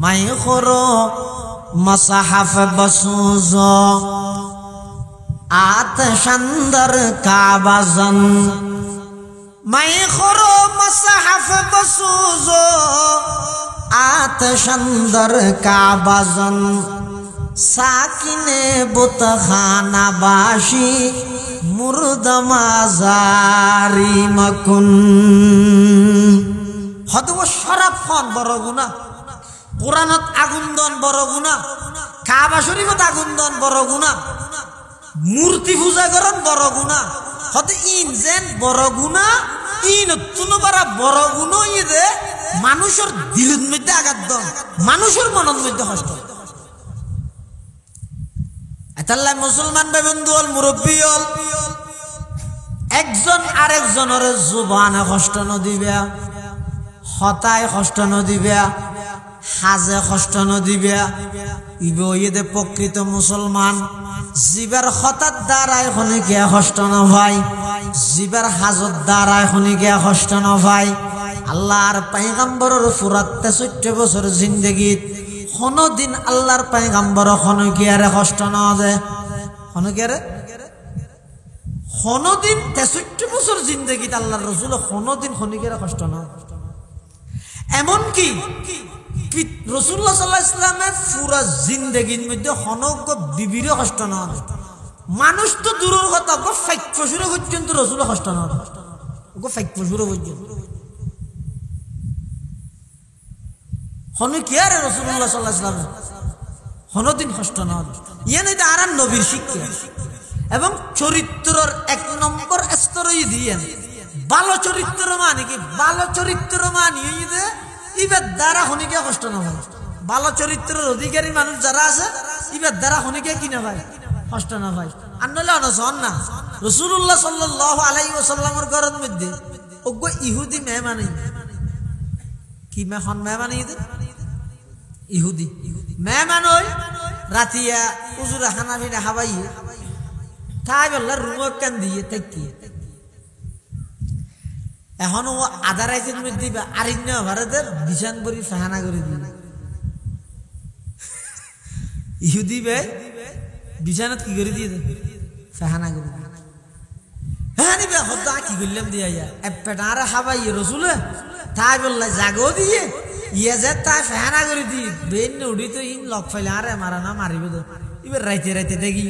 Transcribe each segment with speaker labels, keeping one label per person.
Speaker 1: মাই খরো মসাহাফ বসুজো আতশান্দর কাবাজন মাই খরো মসাহাফ বসুজো আতশান্দর কাবাজন সাকিনে বুতখানা বাসি মুর্দ মাজারি মকুন হদব শরাব খন বড় গুনাহ কোরআনত আগুন দন বড় গুনাহ কাবা শরীফত আগুন দন বড় গুনাহ মূর্তি পূজা করন বড় গুনাহ হতে ইন যেন বড় গুনাহ ইন তুনবারা বড় গুনাহ ইদে মানুষের দিলের মধ্যে আঘাত দন মানুষের মনের মধ্যে কষ্ট এতাল্লাহ মুসলমান ভাই বন্ধু হল মুরব্বী হল একজন আরেকজনের জুবানে কষ্ট নদিবে হতায় কষ্ট নদিবে হাজে কষ্ট নদিবে ইবে প্রকৃত মুসলমান জিবার হতার দ্বারায় খনিকে কষ্ট নভাই জিবার হাজত দ্বারায় খনিকে কষ্ট নভাই আল্লাহর পয়গম্বরের পুরাত ৬৩ বছর জিন্দেগীত কোনদিন আল্লাহর পয়গম্বর খনিকে কষ্ট না দেয় খনিকে কোনদিন ৬৩ বছর জিন্দেগীত আল্লাহর রাসূল কোনদিন খনিকে কষ্ট না এমনকি রাসূলুল্লাহ সাল্লাল্লাহু আলাইহি ওয়াসাল্লামের পুরা জিন্দেগীর মধ্যে হনক বিবির কষ্ট না মানুষ তো দূরের কথা গো ফাইক পশুরে পর্যন্ত রাসূল কষ্ট না গো ফাইক পশুরে পর্যন্ত হনকি আর রাসূলুল্লাহ সাল্লাল্লাহু আলাইহি ওয়াসাল্লাম হনদিন কষ্ট না ইয়ানে আর নবীর শিক্ষা এবং চরিত্রের ১ নম্বর স্তরই দিয়েন ভালো চরিত্র মানে কি ভালো চরিত্র মানে ইবার দ্বারা খনিকে কষ্ট না হয় ভালো চরিত্রের অধিকারী মানুষ যারা আছে ইবার দ্বারা খনিকে কি না ভাই কষ্ট না ভাই আর নইলে অনশন না রাসূলুল্লাহ সাল্লাল্লাহু আলাইহি ওয়াসাল্লামের ঘরের মধ্যে ওগো ইহুদি মেহমানি কি মেহমানি ইহুদি মেহমান ওই রাতিয়া উজুরা হানাফিনা হাবাই তাই বললা রুমক কান দিয়ে থাকি এখন ও আধা রাইতের মধ্যে আরিন্য ভারতের বিছান বরি ফাহানা করে দিল ইহুদি ভাই বিছানাত কি করে দিয়ে ফাহানা করে দিল হ্যাঁ নিবে হদ্দা কি করলাম দিয়া পেটারে হাবাই রসুলে তাই বললা জাগো দিয়ে ইয়ে যে তাই ফাহানা করে দি বেন উড়ি তো ইন লক ফাইলে আরে মারা না মারিব তো এবার রাইতে রাইতে দেখি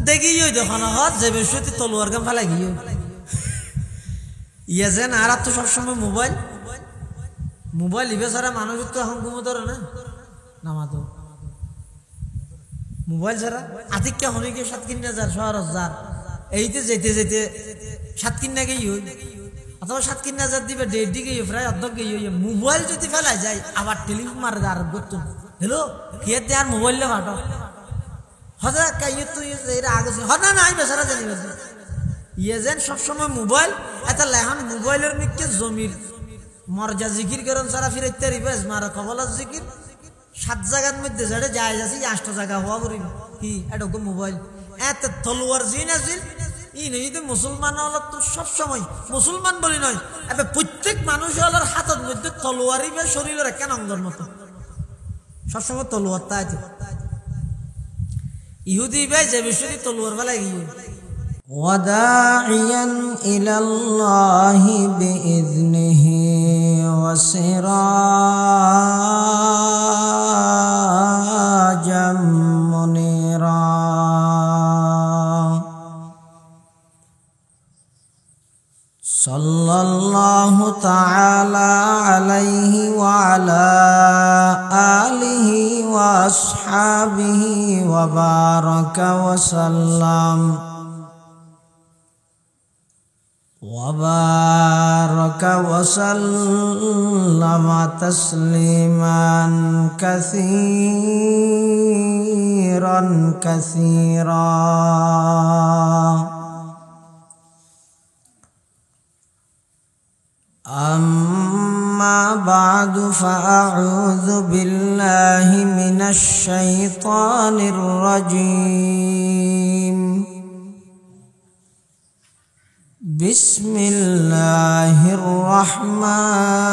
Speaker 1: দেখি যখন যে বেশি তলোয়ার গান ফেলাই গিয়ে ইয়ে যেন আর তো সবসময় মোবাইল ইবে ছাড়া মানুষ তো এখন ঘুমো ধরে না নামাতো মোবাইল ছাড়া আতিক্যা হনে গিয়ে ৭-৩ শহর যার এইতে যেতে যেতে ৭-৩ গিয়ে অথবা ৭-৩ দিবে ১.৫ দিকে প্রায় অর্ধেক গিয়ে মোবাইল যদি ফেলাই যায় আবার টেলিফোন মারে আর করতো হ্যালো কে আর মোবাইল ফাটো হজা কাইয়ে তুই এরা আগে হনা নাই বেচারা জানি ইয়ে যেন সবসময় মোবাইল এটা লেহন মোবাইলের মিকে জমির মর্যা জিকির করেন সারা ফিরাইতে রিবেস মারা কবলার জিকির ৭ জায়গার মধ্যে যেটা যায় যাচ্ছে ৮টা জায়গা হওয়া করি কি এটা মোবাইল এত তলোয়ার জিন আছিল ই নেই মুসলমান হল তো সবসময় মুসলমান বলি নয় এবার প্রত্যেক মানুষ হলার হাতের মধ্যে তলোয়ারই বা শরীরের কেন অঙ্গর মতো সবসময় তলোয়ারটা আছে ইহুদি ভাই যে বিষয়টি তলোয়ার ফেলাই গিয়ে ওয়াদাইয়ান ইলাল্লাহি বিইذনিহি ওয়া সিরাজাম মুনিরা সাল্লাল্লাহু তাআলা আলাইহি ওয়া আলা আলিহি ওয়া আসহাবিহি ওয়া বারাকা ওয়া সাল্লাম তাসলিমান কাসীরান কাসীরা أما بعد فأعوذ بالله من الشيطان الرجيم بسم الله الرحمن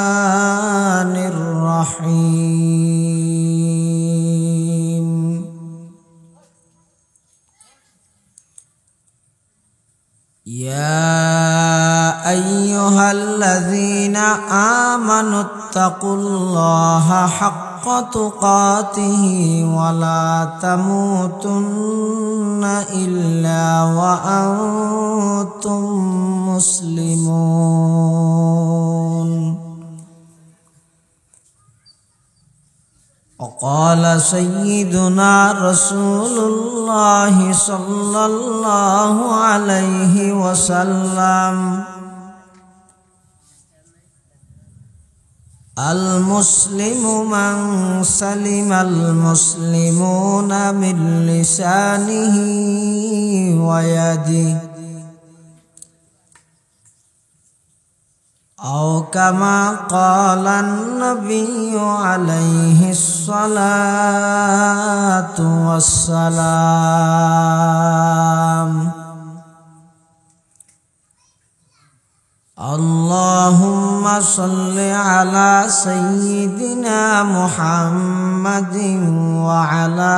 Speaker 1: آمنوا اتقوا الله حق تقاته ولا تموتن إلا وأنتم مسلمون وقال سيدنا رسول الله صلى الله عليه وسلم المسلم من سلم المسلمون من لسانه ويده أو كما قال النبي عليه الصلاة والسلام اللهم صل على سيدنا محمد وعلى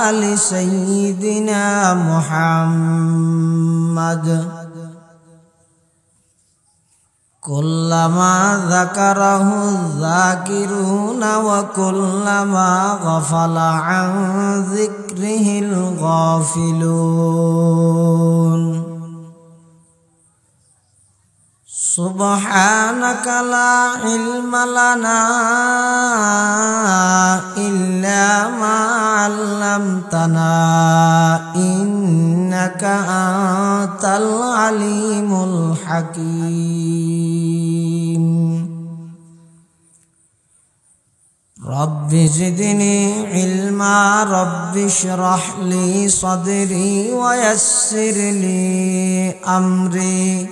Speaker 1: آل سيدنا محمد كلما ذكره الذاكرون وكلما غفل عن ذكره الغافلون سبحانك لا علم لنا إلا ما علمتنا إنك أنت العليم الحكيم رب زدني علما رب اشرح لي صدري ويسر لي أمري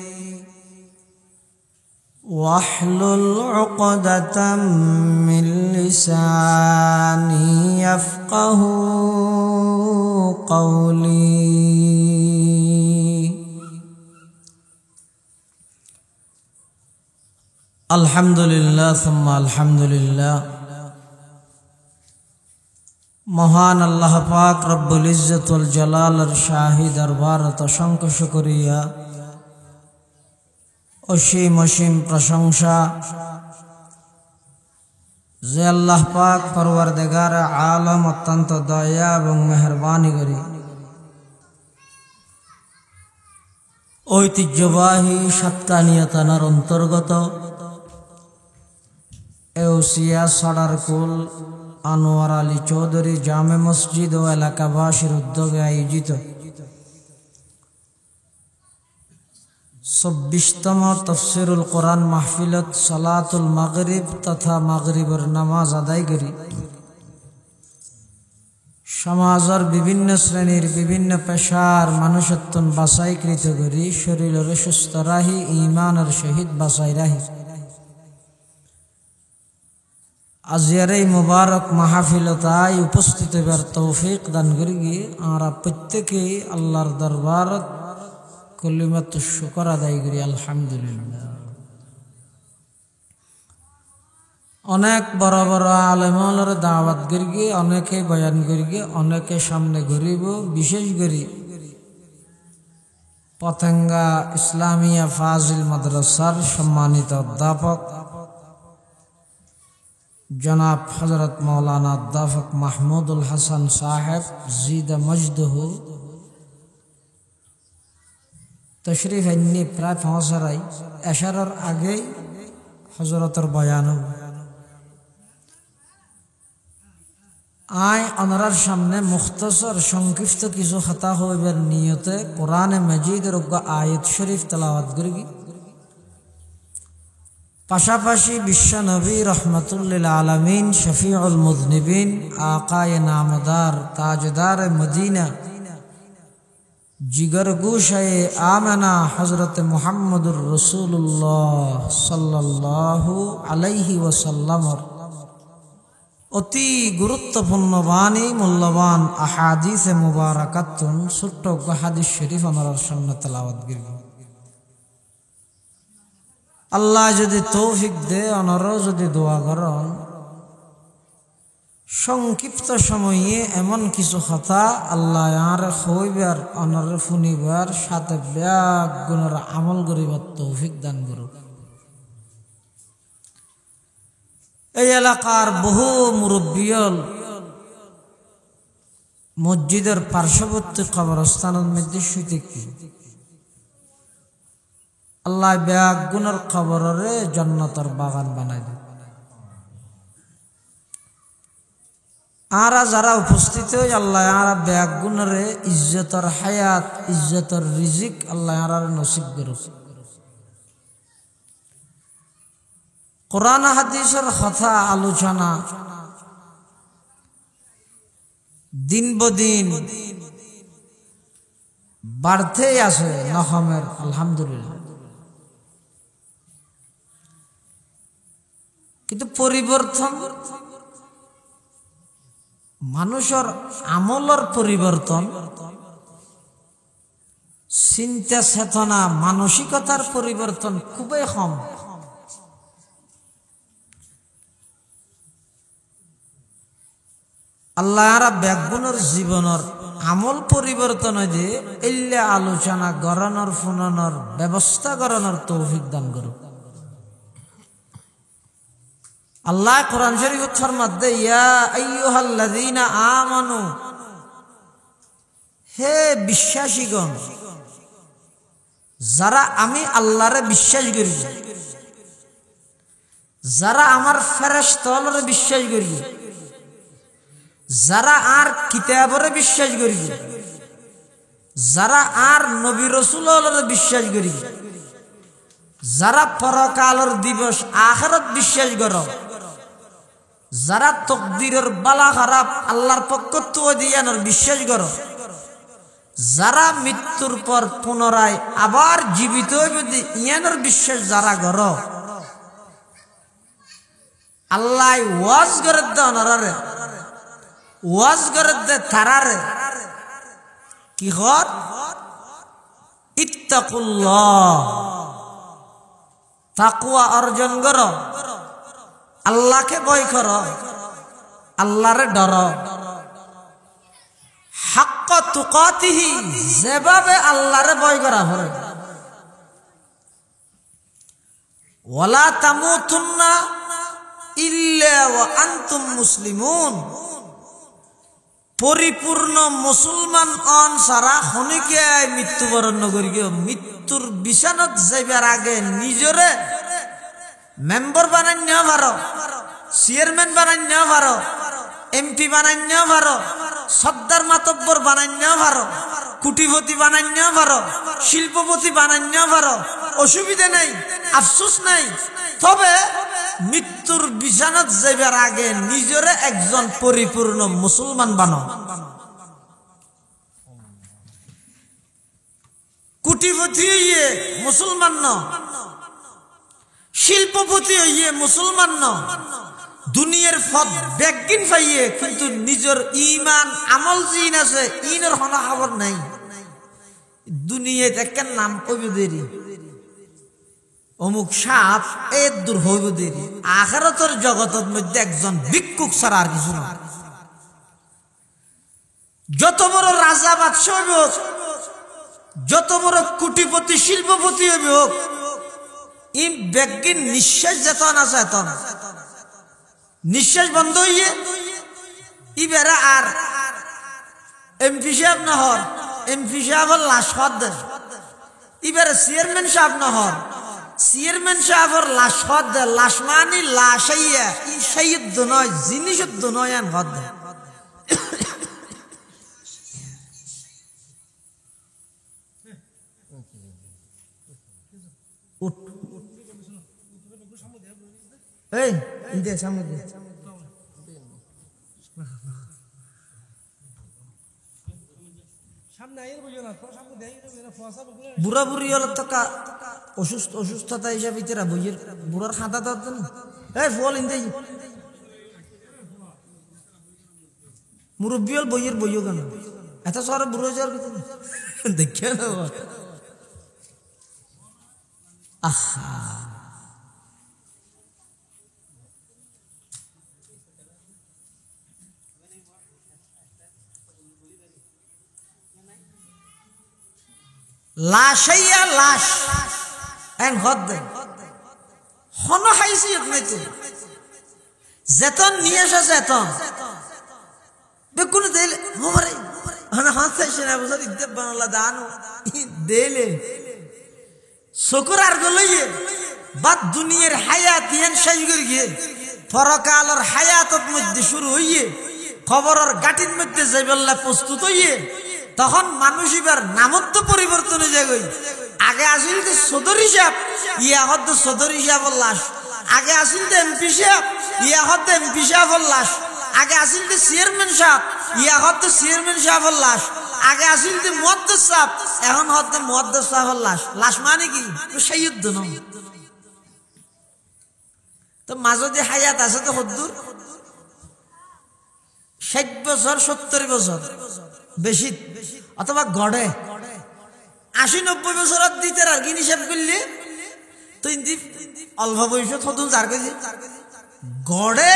Speaker 1: واحلل عقدة من لساني يفقه قولي الحمد لله ثم الحمد لله মহান আল্লাহ পাক রব্বুল ইজ্জত ওয়াল জালালের শাহী দরবারত অসংখ্য শুকরিয়া অসীম অসীম প্রশংসা যে আল্লাহ পাক পরওয়ারদিগার আলম অত্যন্ত দয়া এবং মেহেরবানি করি ঐতিহ্যবাহী সাতকানিয়া থানার অন্তর্গত এউসিয়া সডারকুল আনোয়ার আলী চৌধুরী জামে মসজিদ ও এলাকাবাসীর উদ্যোগে আয়োজিত ২৪তম তফসিরুল কোরআন মাহফিলত সালাতুল মাগরিব তথা মাগরিবের নামাজ আদায় করি সমাজের বিভিন্ন শ্রেণীর বিভিন্ন পেশার মানুষত্বন বাছাইকৃত করি শরীরের সুস্থ রাহি ঈমানের সহিত বাছাই রাহি আজিয়ার এই মুবারক মাহফিলতায় উপস্থিত হবার তৌফিক দান করি আমরা প্রত্যেকেই আল্লাহর দরবারত কলিমাত শুকর আদায় করি আলহামদুলিল্লাহ। অনেক বড় বড় আলেমানের দাওয়াত করি অনেকে বয়ান করি অনেকে সামনে ঘুরিব বিশেষ করে পতেঙ্গা ইসলামিয়া ফাজিল মাদ্রাসার সম্মানিত অধ্যাপক জনাব হযরত মাওলানা অধ্যাপক মাহমুদুল হাসান সাহেব জিদা মজদহু তশরিফ আননি প্রায় পৌঁছারাই এশারার আগেই হযরতের বয়ান আয় অনরার সামনে মুখতসর সংক্ষিপ্ত কিছু খাতা হইবার নিয়তে কোরআনে মাজিদের আয়াত শরীফ তেলাওয়াত করি পাশাপাশি বিশ্ব নবী রহমতুল্লিল আলমিন শফিউল মুজনিবিন আকায়ে নামদার তাজদার মদিনা জিগর গুশায়ে আমেনা হযরত মুহাম্মদুর রাসূলুল্লাহ সাল্লাল্লাহু আলাইহি ওয়াসাল্লামর অতি গুরুত্বপূর্ণ বাণী মূল্যবান আহাদিসে মুবারাকাতুন ছোট্ট হাদিস শরীফ আমার সামনে তেলাওয়াত করব। আল্লাহ যদি তৌফিক দে অনরও যদি দোয়া করেন সংক্ষিপ্ত সময়ে এমন কিছু কথা আল্লাহ আর হইবার অনর শুনিবার সাথে ব্যাগ গুণের আমল করিবার তৌফিক দান করুক। এই এলাকার বহু মুরব্বিয়ল মসজিদের পার্শ্ববর্তী কবরস্থানের মধ্যে শুইতে কি আল্লাহ ব্যাগ গুণের খবরে জান্নাতের বাগান বানাই দেয়। আরা যারা উপস্থিত হই আল্লাহ আরা ব্যাগ গুণের ইজ্জতের হায়াত ইজ্জতের রিজিক আল্লাহ আরার নসিব করুক। কোরআন হাদিসের কথা আলোচনা দিন বদিন বাড়তেই আছে নহমের আলহামদুলিল্লাহ। কিন্তু পরিবর্তন মানুষের আমলের পরিবর্তন, চিন্তা চেতনা মানসিকতার পরিবর্তন খুবই কম। আল্লাহরা ব্যাগুণের জীবনের আমল পরিবর্তন যে এল্লে আলোচনা গড়ানোর ফুনানোর ব্যবস্থা করানোর তৌফিক দান করুক। আল্লাহ কোরআন শরীফের মধ্যে ইয়া আইয়ুহাল্লাযীনা আমানু, হে বিশ্বাসীগণ, যারা আমি আল্লাহরে বিশ্বাস করি, যারা আমার ফেরেশতারে বিশ্বাস করি, যারা আর কিতাবরে বিশ্বাস করি, যারা আর নবী রাসূলরে বিশ্বাস করি, যারা পরকালের দিবস আখিরাত বিশ্বাস করো, যারা তকদিরের বালা খারাপ আল্লাহর পক্ষ থেকে দিয়ানোর বিশ্বাস করো, যারা মৃত্যুর পর পুনরায় আবার জীবিত হইবে ইয়ানোর বিশ্বাস যারা করো, আল্লাহ ওয়াজ করে দেওয়ারে ওয়াজ করে দে তারারে কি হর ইত্তাকুল্লাহ, তাকওয়া অর্জন করো, আল্লাহকে ভয় করো, আল্লাহরে ডরো, হাক্ক তুকাতিহি, যেভাবে আল্লাহরে ভয় করা হয়, ওয়ালা তামুতুন্না ইল্লা ওয়া আনতুম মুসলিমুন, পরিপূর্ণ মুসলমান অন সারা খনিকে মৃত্যুবরণ করি। মৃত্যুর বিছানাত যাইবার আগে নিজরে মেম্বার বানাই নেওয়া পারো, চেয়ারম্যান বানাই নেওয়া পারো, এমপি বানাই নেওয়া পারো, সর্দার মাতব্বর বানাই নেওয়া পারো, কুটিপতি বানাই নেওয়া পারো, শিল্পপতি বানাই নেওয়া পারো, অসুবিধা নাই, আফসোস নাই। তবে মৃত্যুর বিছানাত যাইবার আগে নিজরে একজন পরিপূর্ণ মুসলমান বানাও। কুটিপতি হইয়ে মুসলমান ন, শিল্পপতি হইয়ে মুসলমান ন, দুনিয়ার ফদ ব্যাগিন পাইয়ে কিন্তু নিজের ইমান আমল জিন আছে ইনের হনা খবর নাই। দুনিয়ায় দেখেন নাম কইবে দেরি, অমুক সাপ এ দূর হইব দেরি, আখিরাতের জগতের মধ্যে একজন ভিক্ষুক ছাড়া আর কিছু না। যত বড় রাজা বাদশাহ হইব হোক, যত বড় কোটিপতি শিল্পপতি হইব হোক, ই ব্যাগিন নিঃশ্বাস যেতন আছে এতন নিঃশ্বাস বন্ধ হইয়ে ইবেরা আর এমপি সাহেব না হর, এমপি সাহেবের লাশ হদ দেয়, ইবেরা চেয়ারম্যান সাহেব না হর, চেয়ারম্যান সাহেবের লাশ হদ দেয়। লাশ মানি লাশ আইয়া ই শহীদ নয়, জিনিসের নয় আন হদ দেয়। এই দে সামনে দে, বুড়া বুড়ি হল তো অসুস্থতা হিসাবে তেরা বইয়ের বুড়ার খাতা দাও না। এই ফল ইন্দে মুরব্বী হল বইয়ের বইও কেন এত সরে বুড়ো যাওয়ার কিছু দেখে না। আহা লাশাইয়া লাশ এন হদ দেন হন হাইসিয়ত নাই তো যেতন নিয়ে আসা যেতন বেকুন দিলে মোরে মানে হাতে সেনা বছর ইদ্দেব বানালা দানো দিলে শুকর আর গলইয়ে বাদ দুনিয়ার হায়াত ইয়ান শেষ করে গিয়ে পরকালের হায়াতত মধ্যে শুরু হইয়ে খবরের গাটির মধ্যে যাইবেল্লা প্রস্তুত হইয়ে তখন মানুষ এবার নামত্ব পরিবর্তন হয়ে যায়। আগে আসিল তো সদর হিসাব ইয়া হদ সদর হিসাবের লাশ, আগে আসিল তো এমপি সাহেব ইয়া হদ এমপি সাহেবের লাশ, আগে আসিল তো চেয়ারম্যান সাহেব ইয়া হদ চেয়ারম্যান সাহেবের লাশ, আগে আসিল তো মুয়াদ্দিস সাহেব এখন হদ মুয়াদ্দিস সাহেবের লাশ। লাশ মানে কি সেই যুদ্ধ নয় তো মাঝে হায়াত আছে তো হদ্দুর 60 বছর 70 বছর বেশি অথবা গড়ে 80-90 বছর দিতে আর কি হিসাব করলে তো অল্প বয়স থতুন যার কেজি গড়ে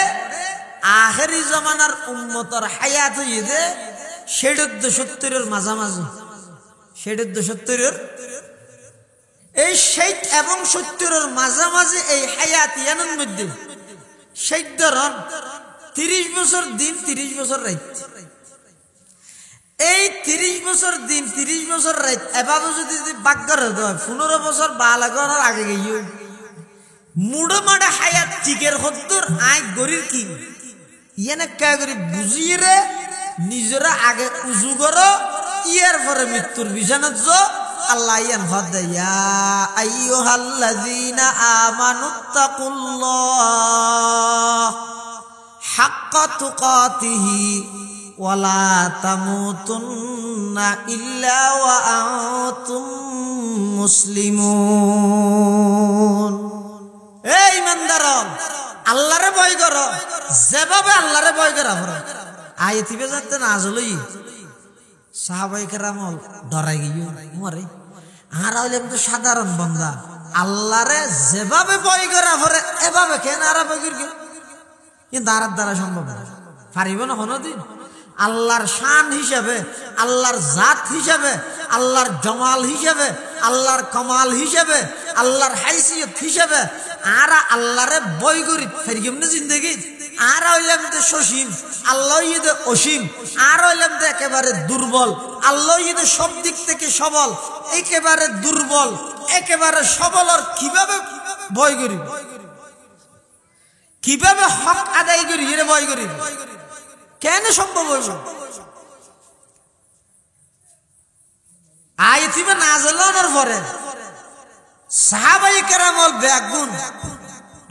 Speaker 1: আখেরি জমানার উম্মতর হায়াত হইয়ে 60-70-এর মাঝামাঝি 60-70-এর এই 60 এবং 70-এর মাঝামাঝি এই হায়াত ইয়ানের মধ্যে 60 ধরন 30 বছর দিন 30 বছর রাত। এই 30 বছর দিন 30 বছর রাত এভাবে যদি বাগ্যার হতে হয় 15 বছর বালাগর আগে গিয়ে মুড়ো মাড়ে হায়াত টিকের হদ্দুর আয় গরির কি ইয়ান কা করি বুঝিয়ে রে নিজেরা আগে উজু করো ইয়ার পরে মৃত্যুর বিছানাত যো আল্লাহ ইয়ান হদ ইয়া আইয়ুহাল্লাযীনা আমানুত্তাকুল্লাহ হাক্কা তুকাতিহি ওয়ালা তামুতুন্না ইল্লা ওয়া আনতুম মুসলিমুন। এই ইমানদারন আল্লাহরে ভয় করো যেভাবে আল্লাহরে ভয় করা পড়ে আয়াতিবে যাতে না আসলেই সাহাবায়ে কেরাম ডরাই গিয়ে মরে আর হইলে তো সাধারণ বান্দা আল্লাহরে যেভাবে ভয় করা পড়ে এভাবে কেন আর ভয় করি কিন্তু আর দ্বারা সম্ভব না পারিব না কোনদিন। আল্লাহর শান হিসাবে আল্লাহর জাত হিসাবে আল্লাহর জমাল হিসাবে আল্লাহর কমাল হিসাবে আল্লাহর হাইসিয়ত হিসাবে আর আল্লাহরে বই করি ফের কেমনে জিন্দগি আর হইলাম তো সসীম আল্লাহ ইদে অসীম আর হইলাম তো একেবারে দুর্বল আল্লাহ ইদে সব দিক থেকে সবল একেবারে দুর্বল একেবারে সবল আর কিভাবে বই করি কিভাবে হক আদায় করি এর বই করি কেন সম্ভব হইব আয়াতিবে নাযিলের পরে সাহাবায়ে কেরামল বেগুন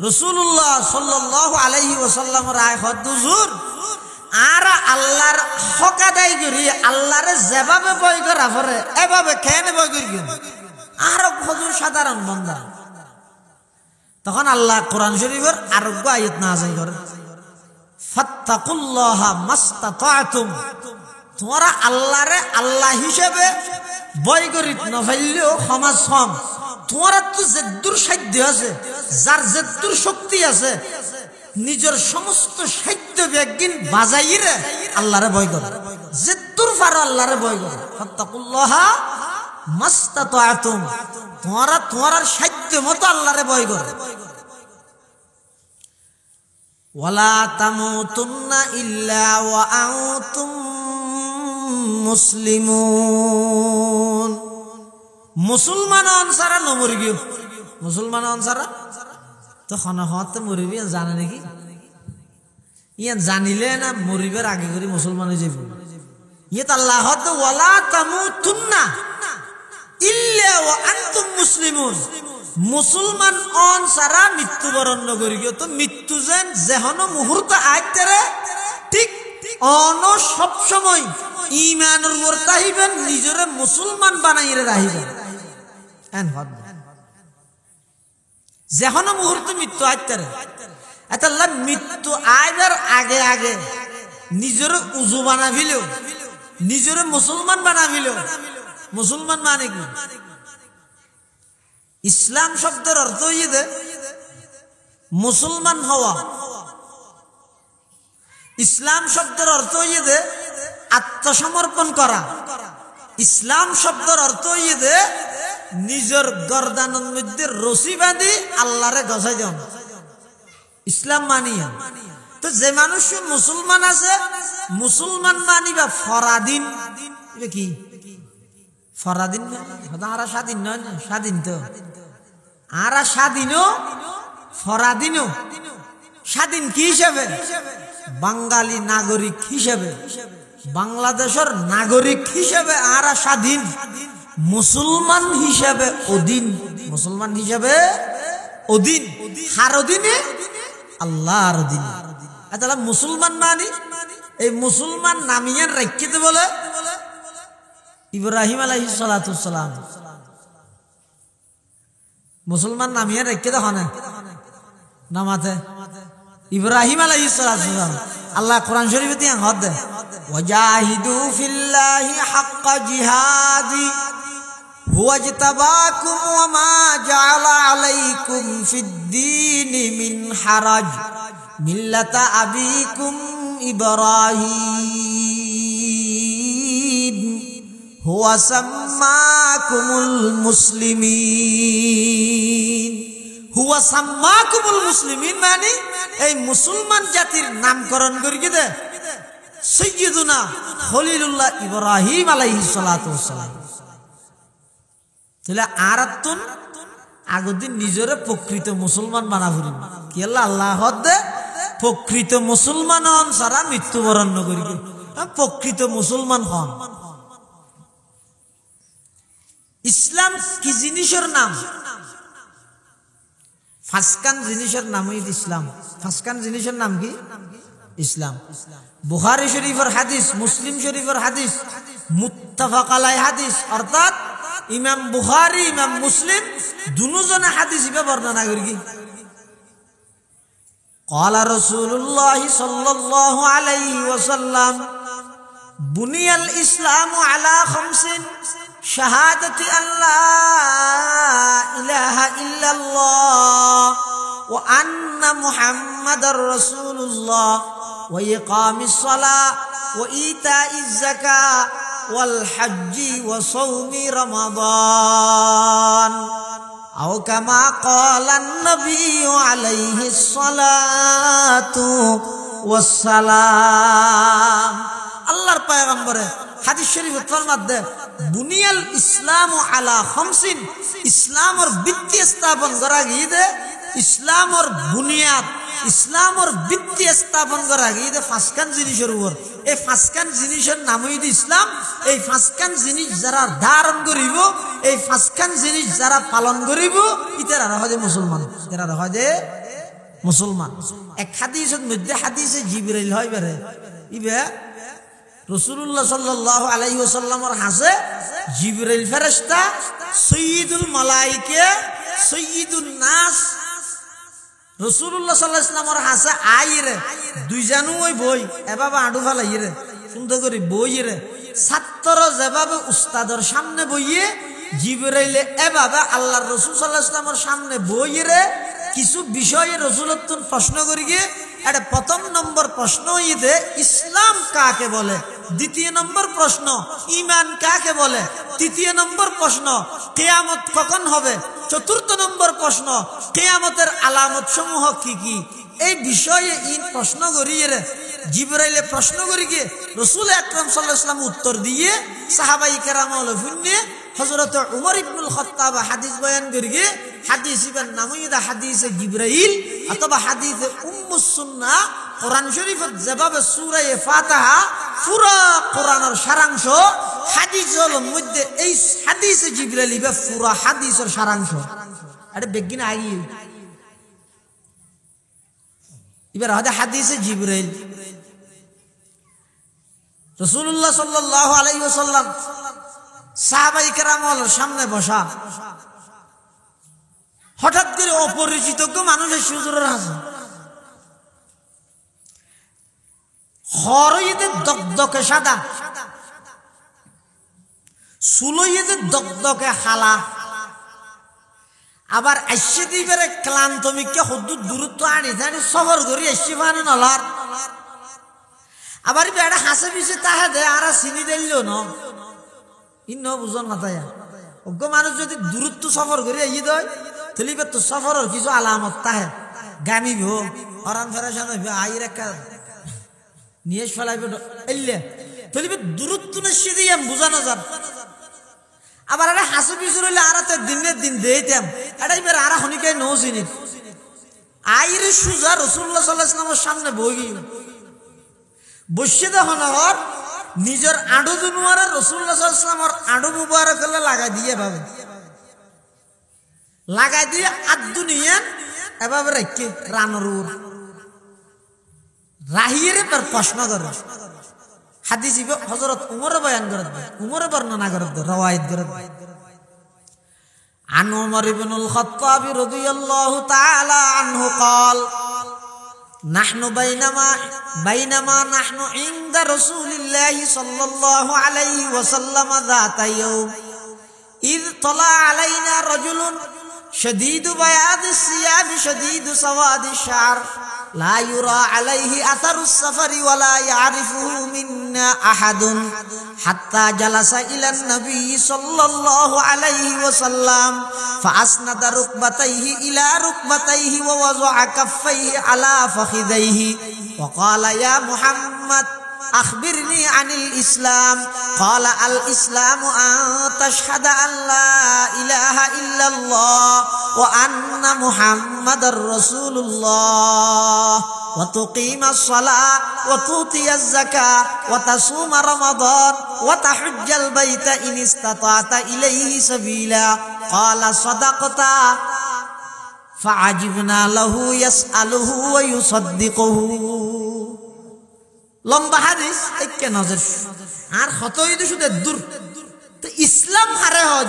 Speaker 1: রাসূলুল্লাহ সাল্লাল্লাহু আলাইহি ওয়াসাল্লামের আয় হুজুর আর আল্লাহর হক আদায় করি আল্লাহরে যেভাবে ভয় করা পড়ে এভাবে কেন ভয় করি আর হুজুর সাধারণ বান্দা তখন আল্লাহ কোরআন শরীফের আরোগ্য আয়াত নাযিল করে ফাত্তাকুল্লাহা মাস্তাতাতুম তোমরা আল্লাহরে আল্লাহ হিসেবে ভয় করি না ফেললেও সমাজ কম তোমরা তো যেদুর সাধ্য আছে যার যেদুর শক্তি আছে নিজের সমস্ত সাধ্য ব্যাগিন বাজাইরে আল্লাহরে ভয় করো যেদুর পারো আল্লাহরে ভয় করো ফাত্তাকুল্লাহা মাস্তাতাতুম তোমরা তোমার সাধ্য মতো আল্লাহরে ভয় করো ওয়ালা তামুতুন্না ইল্লা ওয়া আনতুম মুসলিমুন। মুসলমান অনসারা নমরি গিয়ে মুসলমান অনসারা তো খানা খাওয়াতে মরিবি জানে নাকি ইয়ান জানিলে না মরিবার আগে করে মুসলমান হয়ে যাবে ইয়ে তো আল্লাহ ওয়ালা তামুতুন্না ইল্লা ওয়া আনতুম মুসলিমুন। মুসলমান অনসারা মৃত্যুবরণ নগরী গিয়ে তো মৃত্যু যেন যেহন মুহূর্ত আইতেরে ঠিক অন সব সময় ঈমানের উপর তাহিবেন নিজরে মুসলমান বানাইরে রাহিবেন এন হদ যেহন মুহূর্ত মৃত্যু আইতেরে আল্লাহ মৃত্যু আইবার আগে আগে নিজরে উজু বানাবিল নিজরে মুসলমান বানাবিল। মুসলমান মানে কি ইসলাম শব্দের অর্থ হইয়ে মুসলমান হওয়া। ইসলাম শব্দের অর্থ হইয়ে আত্মসমর্পণ করা। ইসলাম শব্দের অর্থ হইয়ে নিজের গর্দানের মধ্যে রশি বাঁধি আল্লাহরে গছাই দেন ইসলাম মানিয়া। তো যে মানুষ মুসলমান আছে মুসলমান মানিবা ফরাদিন এটা কি ফরাদিন আরা স্বাধীন নয় না স্বাধীন তো আরা স্বাধীনও ফরাদিনও স্বাধীন কি হিসাবে বাঙালি নাগরিক হিসেবে বাংলাদেশের নাগরিক হিসেবে আরা স্বাধীন মুসলমান হিসেবে অধীন মুসলমান হিসেবে অধীন হার অধীনে আল্লাহর অধীনে তাহলে মুসলমান মানি এই মুসলমান নামিয়ান রাখিতে বলে ইব্রাহিম আলাইহিস সালাতুস সালাম মুসলমান নামিয়ান রাখতে দেখো না নামাতে ইব্রাহিম আলাইহিস সালাতুস সালাম আল্লাহ কোরআন শরীফে দিয়ে হদ দেয় ওয়াজাহিদু ফিল্লাহি হাক্কা জিহাদি হুয়া ইজতাবাকুম ওয়া মা জাআলা আলাইকুম ফিদ-দীনি মিন হারাজ মিল্লাতা আবিকুম ইব্রাহিম হুয়া সাম্মাকুমুল মুসলিমিন হুয়া সাম্মাকুমুল মুসলিমিন মানে এই মুসলমান জাতির নামকরণ করিয়ে দে সাইয়্যিদুনা খলিলুল্লাহ ইব্রাহিম আলাইহিস সালাতু ওয়াস সালাম তাহলে আরাতুন আগদিন নিজরে প্রকৃত মুসলমান বানাবুরি কি আল্লাহ হদ প্রকৃত মুসলমান হন সারা মৃত্যুবরণ করিবে প্রকৃত মুসলমান হন ইসলাম কি জিনিসের নাম ফাসকান জিনিসের নামই ইসলাম ফাসকান জিনিসের নাম কি ইসলাম বুখারী শরীফের হাদিস মুসলিম শরীফের হাদিস মুত্তাফাক আলাই হাদিস অর্থাৎ ইমাম বুখারী ইমাম মুসলিম দুজনে হাদিস বর্ণনা করি قال رسول الله صلى الله عليه وسلم بني الإسلام على خمس شهادة أن لا إله إلا الله وأن محمد رسول الله وإقام الصلاة وإيتاء الزكاة والحج وصوم رمضان أو كما قال النبي عليه الصلاة والسلام আল্লাহর পয়গম্বরে হাদিস শরীফে ফরমাত দে বুনিয়াল ইসলামু আলা খামসিন ইসলামর ভিত্তি স্থাপন করা গিয়ে ইসলামর বুনিয়াদ ইসলামর ভিত্তি স্থাপন করা গিয়ে ফাসকান জিনিসের উপর এই ফাসকান জিনিসের নাম হইছে ইসলাম এই ফাসকান জিনিস যারা ধারণ করিব এই ফাসকান জিনিস যারা পালন করিব ইতারা হয় মুসলমান ইতারা হয় মুসলমান এক হাদিসের মধ্যে হাদিসে জিবরাইল হয় বেরে ইবে রাসূলুল্লাহ সাল্লাল্লাহু আলাইহি ওয়াসাল্লামের হাসে জিবরাইল ফেরেশতা সাইয়্যিদুল মালায়েকা সাইয়্যিদুন নাস রাসূলুল্লাহ সাল্লাল্লাহু আলাইহি ওয়াসাল্লামের হাসে আইরে দুই জানু ওই বই এভাবে আডু ফেলাইরে সুন্দর করে বইরে ছাত্র যেভাবে উস্তাদের সামনে বইয়ে জিবরাইলে এভাবে আল্লাহর রাসূল সাল্লাল্লাহু আলাইহি ওয়াসাল্লামের সামনে বইরে কিছু বিষয়ে রাসূলুল্লাহ প্রশ্ন করিয়ে এটা প্রথম নম্বর প্রশ্ন ইদে ইসলাম কাকে বলে দ্বিতীয় নম্বর প্রশ্ন ঈমান কাকে বলে তৃতীয় নম্বর প্রশ্ন কিয়ামত কখন হবে চতুর্থ নম্বর প্রশ্ন কিয়ামতের আলামত সমূহ কি কি এই বিষয়ে প্রশ্ন করিয়ে জিবরাইলে প্রশ্ন করিয়ে রাসূল আকরাম সাল্লাল্লাহু আলাইহি ওয়াসাল্লাম উত্তর দিয়ে সাহাবায়ে কেরাম ফুন্নে হযরত উমর ইবনুল খাত্তাব হাদিস বয়ান করিয়ে হাদিস ইবন নামইদা হাদিসে জিবরাইল অথবা হাদিসে উম্মুস সুন্নাহ কোরআন শরীফের যেভাবে সূরা ফাতিহা পুরা কোরআনের সারাংশ হাদিসের মধ্যে এই হাদিসে জিবরাইল ইবা পুরা হাদিসের সারাংশ আরে বেগিন আই এবার হযরত হাদিসে জিবরাইল রাসূলুল্লাহ সাল্লাল্লাহু আলাইহি ওয়াসাল্লাম সাহাবায়ে কেরামের সামনে বসা হঠাৎ করে অপরিচিত মানুষের সুজুরের হাসে হরইতে দগদগে সাদা সুলইতে দগদগে হালা আবার আইসে দিবারে ক্লান্ত মিকে হদ্দুর দূরত্ব আনি জানি সফর করি এসে পানে নলার আবার বেড়া হাসে পিছে তাহে দে আর চিনি দিল ন ইন বুঝন মাথায় অজ্ঞ মানুষ যদি দূরত্ব সফর করে আই দেয় তাহলে তো সফরের কিছু আলামত তাহে গামিব অরান ফেরাসান হইবে আইর একটা নিয়ে ফেলাইবে এলে তলিবে দূরত্ব সিদিয়াম বুঝানো যান আবার আরে হাসু বিচুর হইলে আর দিনের দিন দিতাম এটা এবার আর হনিকাই নৌ চিনি আইরে সুজা রাসূলুল্লাহ সাল্লাল্লাহু আলাইহি ওয়াসাল্লামের সামনে বই বসে দেখুন আর নিজের আঁডু দুনুয়ারে রাসূলুল্লাহ সাল্লাল্লাহু আলাইহি ওয়াসাল্লামের আঁডু মুবারক লাগাই দিয়ে ভাবে লাগাই দিয়ে আদু নিয়ে এভাবে রেখে রানরুর রাহিয়ে তার প্রশ্ন করে হাদিস হযরত উমরে বয়ান করে উমরে বর্ণনা করে রওয়ায়াত করে عن عمر بن الخطاب رضي الله تعالى عنه قال نحن بينما نحن عند رسول الله صلى الله عليه وسلم ذات يوم إذ طلع علينا رجل شديد بياض الثياب شديد سواد الشعر لا يرى عليه أثر السفر ولا يعرفه منا أحد حتى جلس إلى النبي صلى الله عليه وسلم فأسند ركبتيه إلى ركبتيه ووضع كفيه على فخذيه وقال يا محمد أخبرني عن الإسلام قال الإسلام أن تشهد أن لا إله إلا الله وأن محمد رسول الله وتقيم الصلاة وتؤتي الزكاة وتصوم رمضان وتحج البيت إن استطعت إليه سبيلا قال صدقت فعجبنا له يسأله ويصدقه লম্বা হাদিস একে নজর আর হতই তো শুধু দূর তো ইসলাম হারে হয়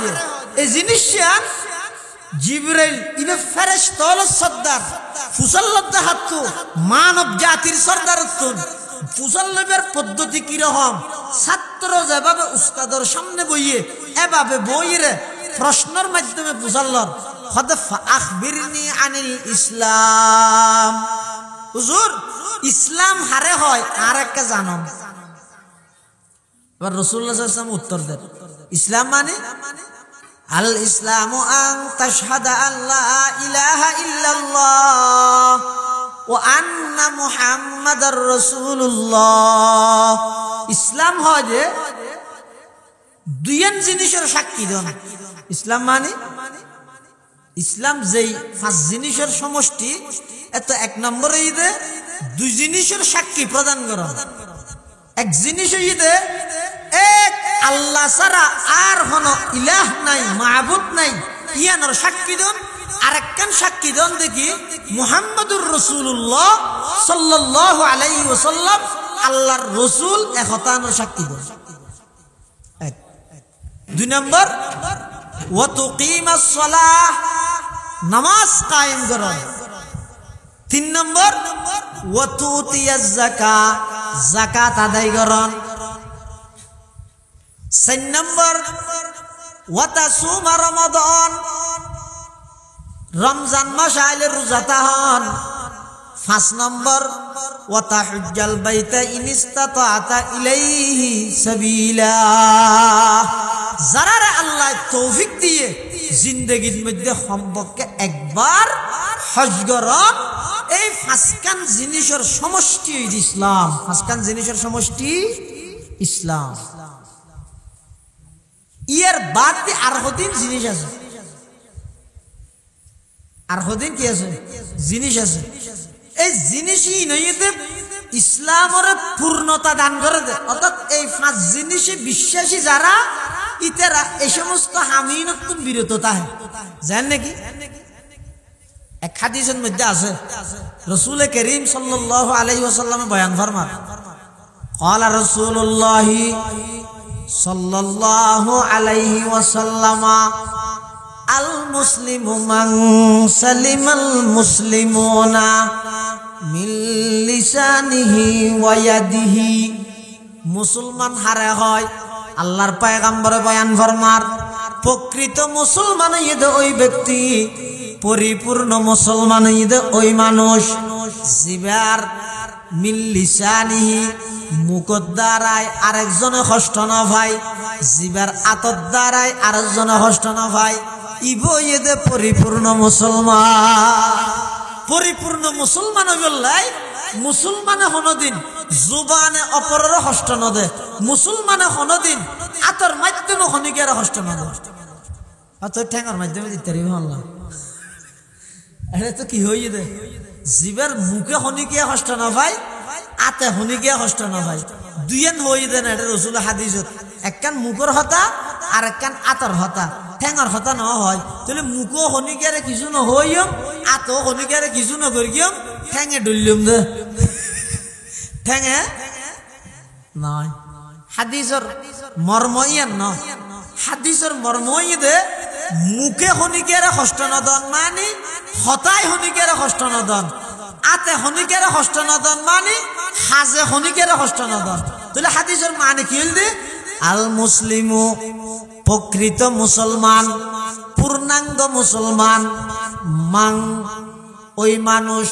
Speaker 1: এই জিনিসটা জিবরাইল ইবে ফেরেশতা হলো সর্দার ফুসাল্লাতে হাতু মানব জাতির সর্দারত্ব ফুসাল্লাবের পদ্ধতি কি রকম ছাত্র যেভাবে উস্তাদের সামনে বইয়ে এভাবে বইরে প্রশ্নের মাধ্যমে ফুসাল্লার খদ আখবিরনি আনিল ইসলাম হুজুর ইসলাম হারে হয় আর একটা জানান এবার রাসূলুল্লাহ সাল্লাল্লাহু আলাইহি ওয়াসাল্লাম উত্তর দেন ইসলাম মানে আল ইসলামু আন তাশহাদা আল্লা ইলাহা ইল্লাল্লাহ ওয়া আন্না মুহাম্মাদার রাসূলুল্লাহ ইসলাম হয় যে দুইজন জিনিসের সাক্ষী দেন ইসলাম মানে ইসলাম যেই পাঁচ জিনিসের সমষ্টি এত এক নম্বরে ইদে দুই জিনিসের সাক্ষী প্রদান করা এক জিনিস ইদে এক আল্লাহ ছাড়া আর কোনো ইলাহ নাই মাবুদ নাই ইয়ানোর সাক্ষী দেন আরেকখান সাক্ষী দেন দেখি মুহাম্মদুর রাসূলুল্লাহ সাল্লাল্লাহু আলাইহি ওয়াসাল্লাম আল্লাহর রাসূল একতানোর সাক্ষী দেন এক দুই নম্বর ওয়া তুকিমাস সালাহ নামাজ কায়েম করা তিন নম্বর ওয়া তুতিয়াজ যাকাত যাকাত আদায় করন চার নম্বর ওয়া তাসুমা রমাদান রমজান মাস আইলে রোজা তাহন পাঁচ নম্বর ওয়া তাহুজ্জাল বাইতা ইন ইসতাতা'তা ইলাইহি সাবিলা যারা আল্লাহ তৌফিক দিয়ে জিন্দেগীর মধ্যে সম্পর্কে একবার হজ করন এই পাঁচখান জিনিসের সমষ্টি ইসলাম পাঁচখান জিনিসের সমষ্টি ইসলাম ইয়ার বাদে আর হদিন জিনিস আছে আর হদিন কি আছে জিনিস আছে এই জিনিসই নইতে ইসলামের পূর্ণতা দান করে দেয় অর্থাৎ এই পাঁচ জিনিসে বিশ্বাসী যারা ইতারা এই সমস্ত হামিনত্ব বিরত থাকে জানেন নাকি এক হাদিসের মধ্যে আছে রাসূল করিম সাল্লাল্লাহু আলাইহি ওয়াসাল্লাম বয়ান ফরমান قال رسول الله صلى الله عليه وسلم المسلم من سلم المسلمون من لسانه ويده মুসলমান হারে হয় আল্লাহর পয়গম্বরে বয়ান ফরমার প্রকৃত মুসলমান ইদে ওই ব্যক্তি পরিপূর্ণ মুসলমান ইদে ওই মানুষ জিবার মিল লিসানিহি মুখের দ্বারায় আরেকজনে কষ্ট না ভাই জিবার আতর দ্বারায় আরেকজনে কষ্ট না ভাই ইবো ইদে পরিপূর্ণ মুসলমান পরিপূর্ণ মুসলমান হইলাই মুসলমানে হনদিন জুবানে অপরের হস্ত নদে মুসলমানে হনদিন আতর মাধ্যমে হনিকের হস্ত নদে অত ঠ্যাঙর মাধ্যমে দিতে পারি আল্লাহ এটা তো কি হই দে জীবের মুখে হনিকে হস্ত না ভাই আতে হনিকে হস্ত না ভাই দুইয়েন হই দে না এটা রসুল হাদিসত একখান মুখর হতা আর একখান আতর হতা ঠ্যাঙর হতা ন হয় তাহলে মুখও হনিকারে কিছু নহইম আতো হনিকারে কিছু নকরিম ঠ্যাঙে ডুলিম দে ঠ্যাঙে নয় হাদিসর মর্ম ইয়ান ন হাদিসর মর্ম দে মুখে হনিকারে হস্ত নদন মানে হতাই হনিকারে হস্ত নদন আতে হনিকারে হস্ত নদন মানে হাজে হনিকারে হস্ত নদন তাহলে হাদিসর মানে কি হইল দে আল মুসলিমু প্রকৃত মুসলমান পূর্ণাঙ্গ মুসলমান মান ওই মানুষ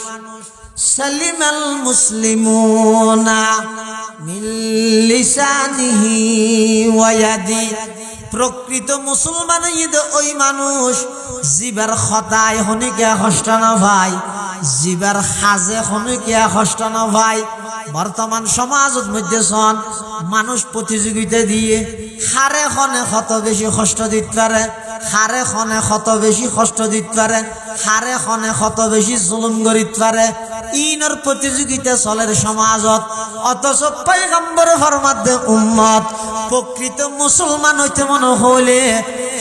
Speaker 1: সালিমাল মুসলিমুনা মিন লিসানিহি ওয়া ইয়াদি প্রকৃত মুসলমান ওই মানুষ জিবার খতায় হনিকে কষ্ট না ভাই জিবার হাজে হনিকে কষ্ট না ভাই বর্তমান সমাজের মধ্যে সন মানুষ প্রতিযোগিতা দিয়ে হারে খনে কত বেশি কষ্ট দিতে পারে হারে খনে কত বেশি কষ্ট দিতে পারে হারে খনে কত বেশি জুলুম করিতে পারে ইনর প্রতিযোগিতা চলের সমাজত অথচ পয়গম্বর ফরমাতে উম্মত প্রকৃত মুসলমান হইতে মনে হইলে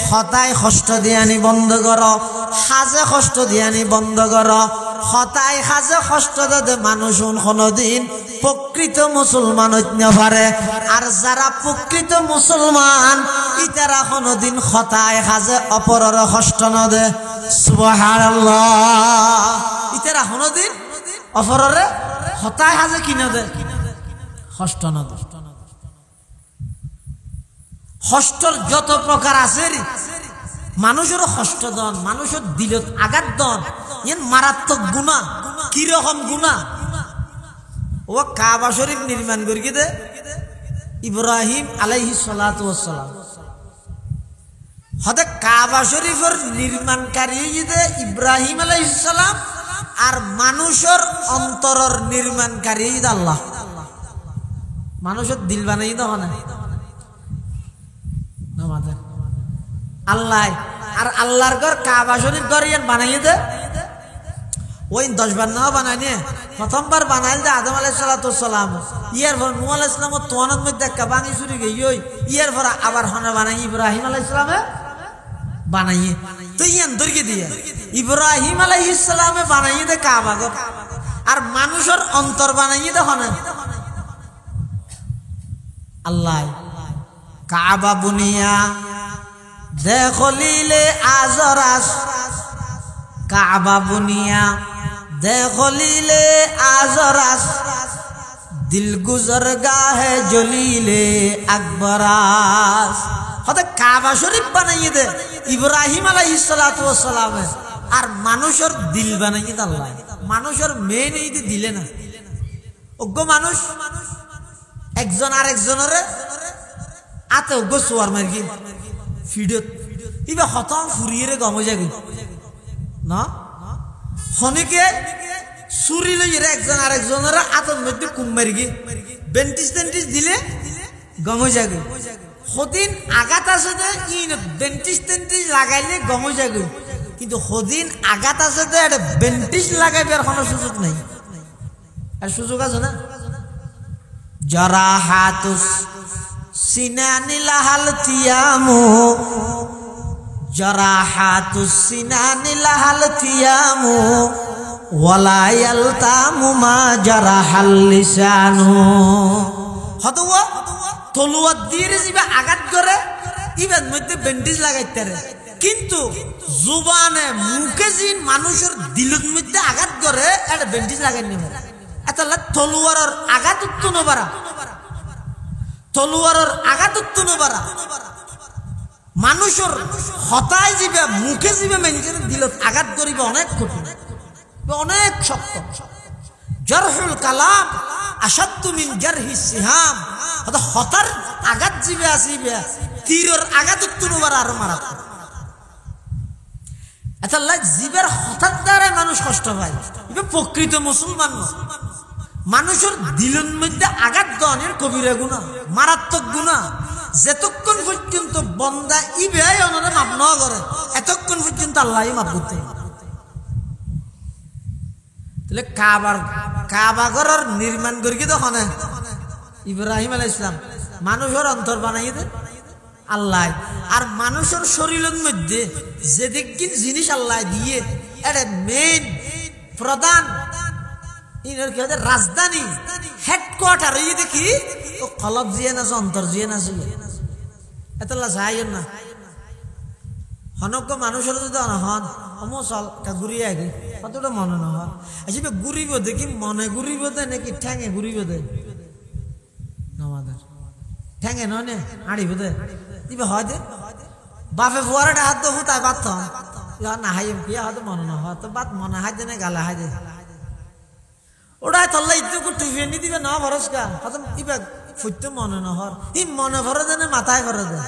Speaker 1: হতায় কষ্ট দিয়ানি বন্ধ কর হাজে কষ্ট দিয়ানি বন্ধ কর হতায় হাজে কষ্ট দে মানুষ কোনদিন প্রকৃত মুসলমান হইতে পারে আর যারা প্রকৃত মুসলমান ইতারা কোনদিন হতায় হাজে অপরের কষ্ট ন দে সুবহানাল্লাহ ইতারা কোনদিন অপরের হতায় হাজে কিনা দে কষ্ট ন দে কষ্টর যত প্রকার আছে মানুষের কষ্ট দন মানুষের দিলত আঘাত দন ইন মারাত্মক গুনাহ কিরকম গুনাহ ও কাবা শরীফ নির্মাণ করি দে ইব্রাহিম আলাইহিস সালাতু ওয়াস সালাম হতে কাবা শরীফের নির্মাণকারী দে ইব্রাহিম আলাইহিস সালাম আর মানুষের অন্তরের নির্মাণকারী আল্লাহ মানুষের দিল বানাই দাও না আল্লাহ আর আল্লাহর ঘর কাবা শরীফ ঘর ইয়ান বানাইয়ে দে ওই 10 বার না বানাই নিয়ে প্রথমবার বানাইল দে আদম আলাইহিস সালাতু ওয়াস সালাম ইয়ার পর নূহ আলাইহিস সালাম তোয়ানোর মধ্যে একটা বানি চুরি গই ওই ইয়ার পর আবার হনা বানাই ইব্রাহিম আলাইহিস সালামে বানাইয়ে তো ইয়ান দরকে দিয়ে ইব্রাহিম আলাইহিস সালামে বানাইয়ে দে কাবা ঘর আর মানুষের অন্তর বানাইয়ে দে হনা আল্লাহ কাবা বুনিয়া দেখলিলে আজরাস কাবা বুনিয়া দেখলিলে আজরাস দিল গুজর গাহে জলিলে আকবরাস হতে কাবা শরীফ বানাইয়ে দে ইব্রাহিম আলাইহিস সালাতু ওয়াস সালাম আর মানুষের দিল বানাইয়ে দে আল্লাহ মানুষের মেন এই দিলে না অজ্ঞ মানুষ একজন আরেকজনের আতে গোসোয়ার মারকি ফিডত ইবা খতম ফুরিয়ে গম যাগি না হনিকে চুরি লইরে একজন আরেকজনের আতর মধ্যে কুম মারিগে বেন্টিস টেন্টিস দিলে গম যাগি সদিন আঘাত আছে দে ইন বেন্টিস টেন্টিস লাগাইলে গম যাগি কিন্তু সদিন আঘাত আছে দে এটা বেন্টিস লাগাইবার কোনো সুযোগ নাই আর সুযোগ আছে না জারাহাতুস সিনানি লাহাল থিয়ামু জারাহাতুস সিনানি লাহাল থিয়ামু ওয়ালা ইয়ালতামু মা জারাহাল লিসানু হতওয়া তলুয়াত দিয়ে জিবা আঘাত করে ইবান মধ্যে ব্যান্ডেজ লাগাইতে রে কিন্তু জুবানে মুখে জিন মানুষের দিলের মধ্যে আঘাত করে এটা ব্যান্ডেজ লাগাই নিব এতলা তলুয়ারের আঘাত উত্তনো পারা তলুয়ারের আঘাত উত্তনো পারা মানুষের হতায় যাবে মুখে যাবে মানুষের দিলত আঘাত করিবে অনেক কঠিন অনেক শক্ত জারহুল কালাম আশাদ্দু মিন জারহিস সিহাম হতার আঘাত যাবে আসিবে তীরের আঘাত উত্তনো পারা আর মারাত্মক আচ্ছা জীবের হঠাৎ দ্বারাই মানুষ কষ্ট পায়, এটা প্রকৃত মুসলমান মানুষের দিলের মধ্যে আঘাত দনের কবিরা গুণা, মারাত্মক গুণা। যতক্ষণ পর্যন্ত বন্দা ইবেই ওনারা মাপ না করে এতক্ষণ পর্যন্ত আল্লাহ মাপ করতে। তাহলে কাবাগরের নির্মাণ করি কি তখন ইব্রাহিম আলাইহিস সালাম মানুষের অন্তর বানাই দেন আল্লাহ। আর মানুষের শরীরের মধ্যে যে দিন জিনিস আল্লাহ দিয়ে এটা মেইন প্রধান রাজধানী হেডকোয়ার্টার এই দেখি ও কলব জিয়ে না অন্তর জিয়ে না এতলা যাই না হনক মানুষের যদি হন চল ঘুরি আগে কতটা মনে না হয় আসলে ঘুরিব দেখি মনে ঘুরিব দে নাকি ঠ্যাঙে ঘুরিব দে ঠ্যাঙে নয় নে আড়িব দে দিবে হয় দে বাপে ফুয়ারে হাত দো তাই বাত না হাই কি হয়তো মনে না হয় তো বাত মনে হাই দে না গালা হাই দে ওটাই তল্লা ইত্যুকু টুফিয়ে নি দিবে না ভরসকা হয়তো ইবে ফুটতে মনে না হর ই মনে ভরে দে না মাথায় ভরে দে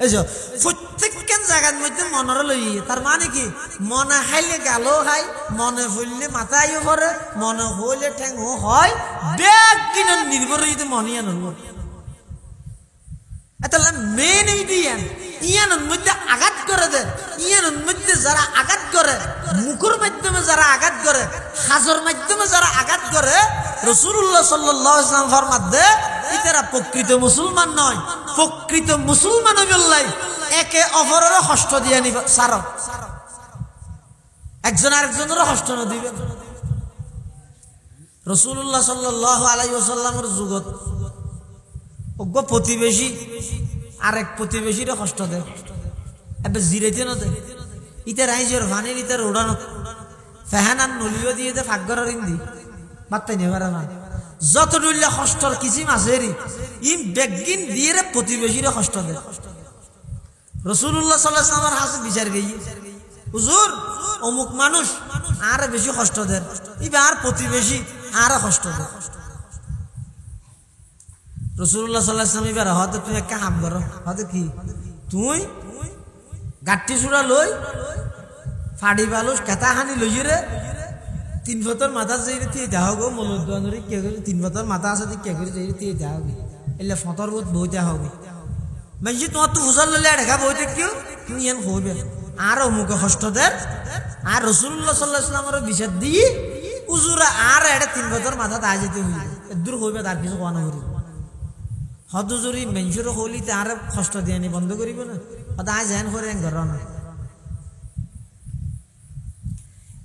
Speaker 1: এই যে প্রত্যেকখান জায়গার মধ্যে মনের লই তার মানে কি মনে হাইলে গালও খাই মনে ফুললে মাথায়ও ভরে মনে হইলে ঠ্যাংও হয় ব্যাগ কিনা নির্ভর যদি মনিয়া নব তাহলে মেন ইয়ানোর মধ্যে আঘাত করে দেয় ইয়ানোর মধ্যে যারা আঘাত করে মুখের মাধ্যমে যারা আঘাত করে হাজর মাধ্যমে যারা আঘাত করে রাসূলুল্লাহ সাল্লাল্লাহু আলাইহি ওয়াসাল্লাম ফরমাতে ইতারা প্রকৃত মুসলমান নয়। প্রকৃত মুসলমান হইলাই একে অপরের কষ্ট দিয়ে নিবে সার একজন আরেকজনের কষ্ট না দিবে। রাসূলুল্লাহ সাল্লাল্লাহু আলাইহি ওয়াসাল্লামের যুগত অজ্ঞ প্রতিবেশী আরেক প্রতিবেশীরা কষ্ট দেয় এবার জিরাইতে না দেয় ইতে রাইজের ভানির ইতার উড়ানো ফেহানার নলিও দিয়ে দে ফাঁকঘরের ইন্দি বার্তাই নেবার না যত ডুললে কষ্টর কিছু মাছেরই ইম বেগিন দিয়ে প্রতিবেশীরা কষ্ট দেয়। রাসূলুল্লাহ সাল্লাল্লাহু আলাইহি ওয়াসাল্লামের হাতে বিচার গিয়ে হুজুর অমুক মানুষ আর বেশি কষ্ট দেয় ইবে আর প্রতিবেশী আর কষ্ট দেয়। রাসূলুল্লাহ সাল্লাল্লাহু আলাইহি ওয়াসাল্লাম এবার হয়তো তুমি একটা কাম করো হয়তো কি তুই গাঠি চূড়া লই ফাড়ি বালুস কেতা হানি লই রে 3 ফতর মাথা যাই রে দেহ গো মলদ্দানরি কে করে 3 ফতর মাথা আছে কে করে যাই রে দেহ গো এলে ফতর বহুত বইতে হবে মানে তোমার তো ফুসল ললে ঢাকা বইতে কিউ তুমি এন হইবে আর অমুক কষ্ট দেয় আর রাসূলুল্লাহ সাল্লাল্লাহু আলাইহি ওয়াসাল্লামের বিচার দি হুজুরা আর এটা 3 ফতর মাথা তা যেতে হইবে দূর হইবে তার কিছু কোনা করি হদুজুরি মেনসুর হলি তার কষ্ট দিয়ে নি বন্ধ করিব না হয়তো আজ হ্যান করে ঘর না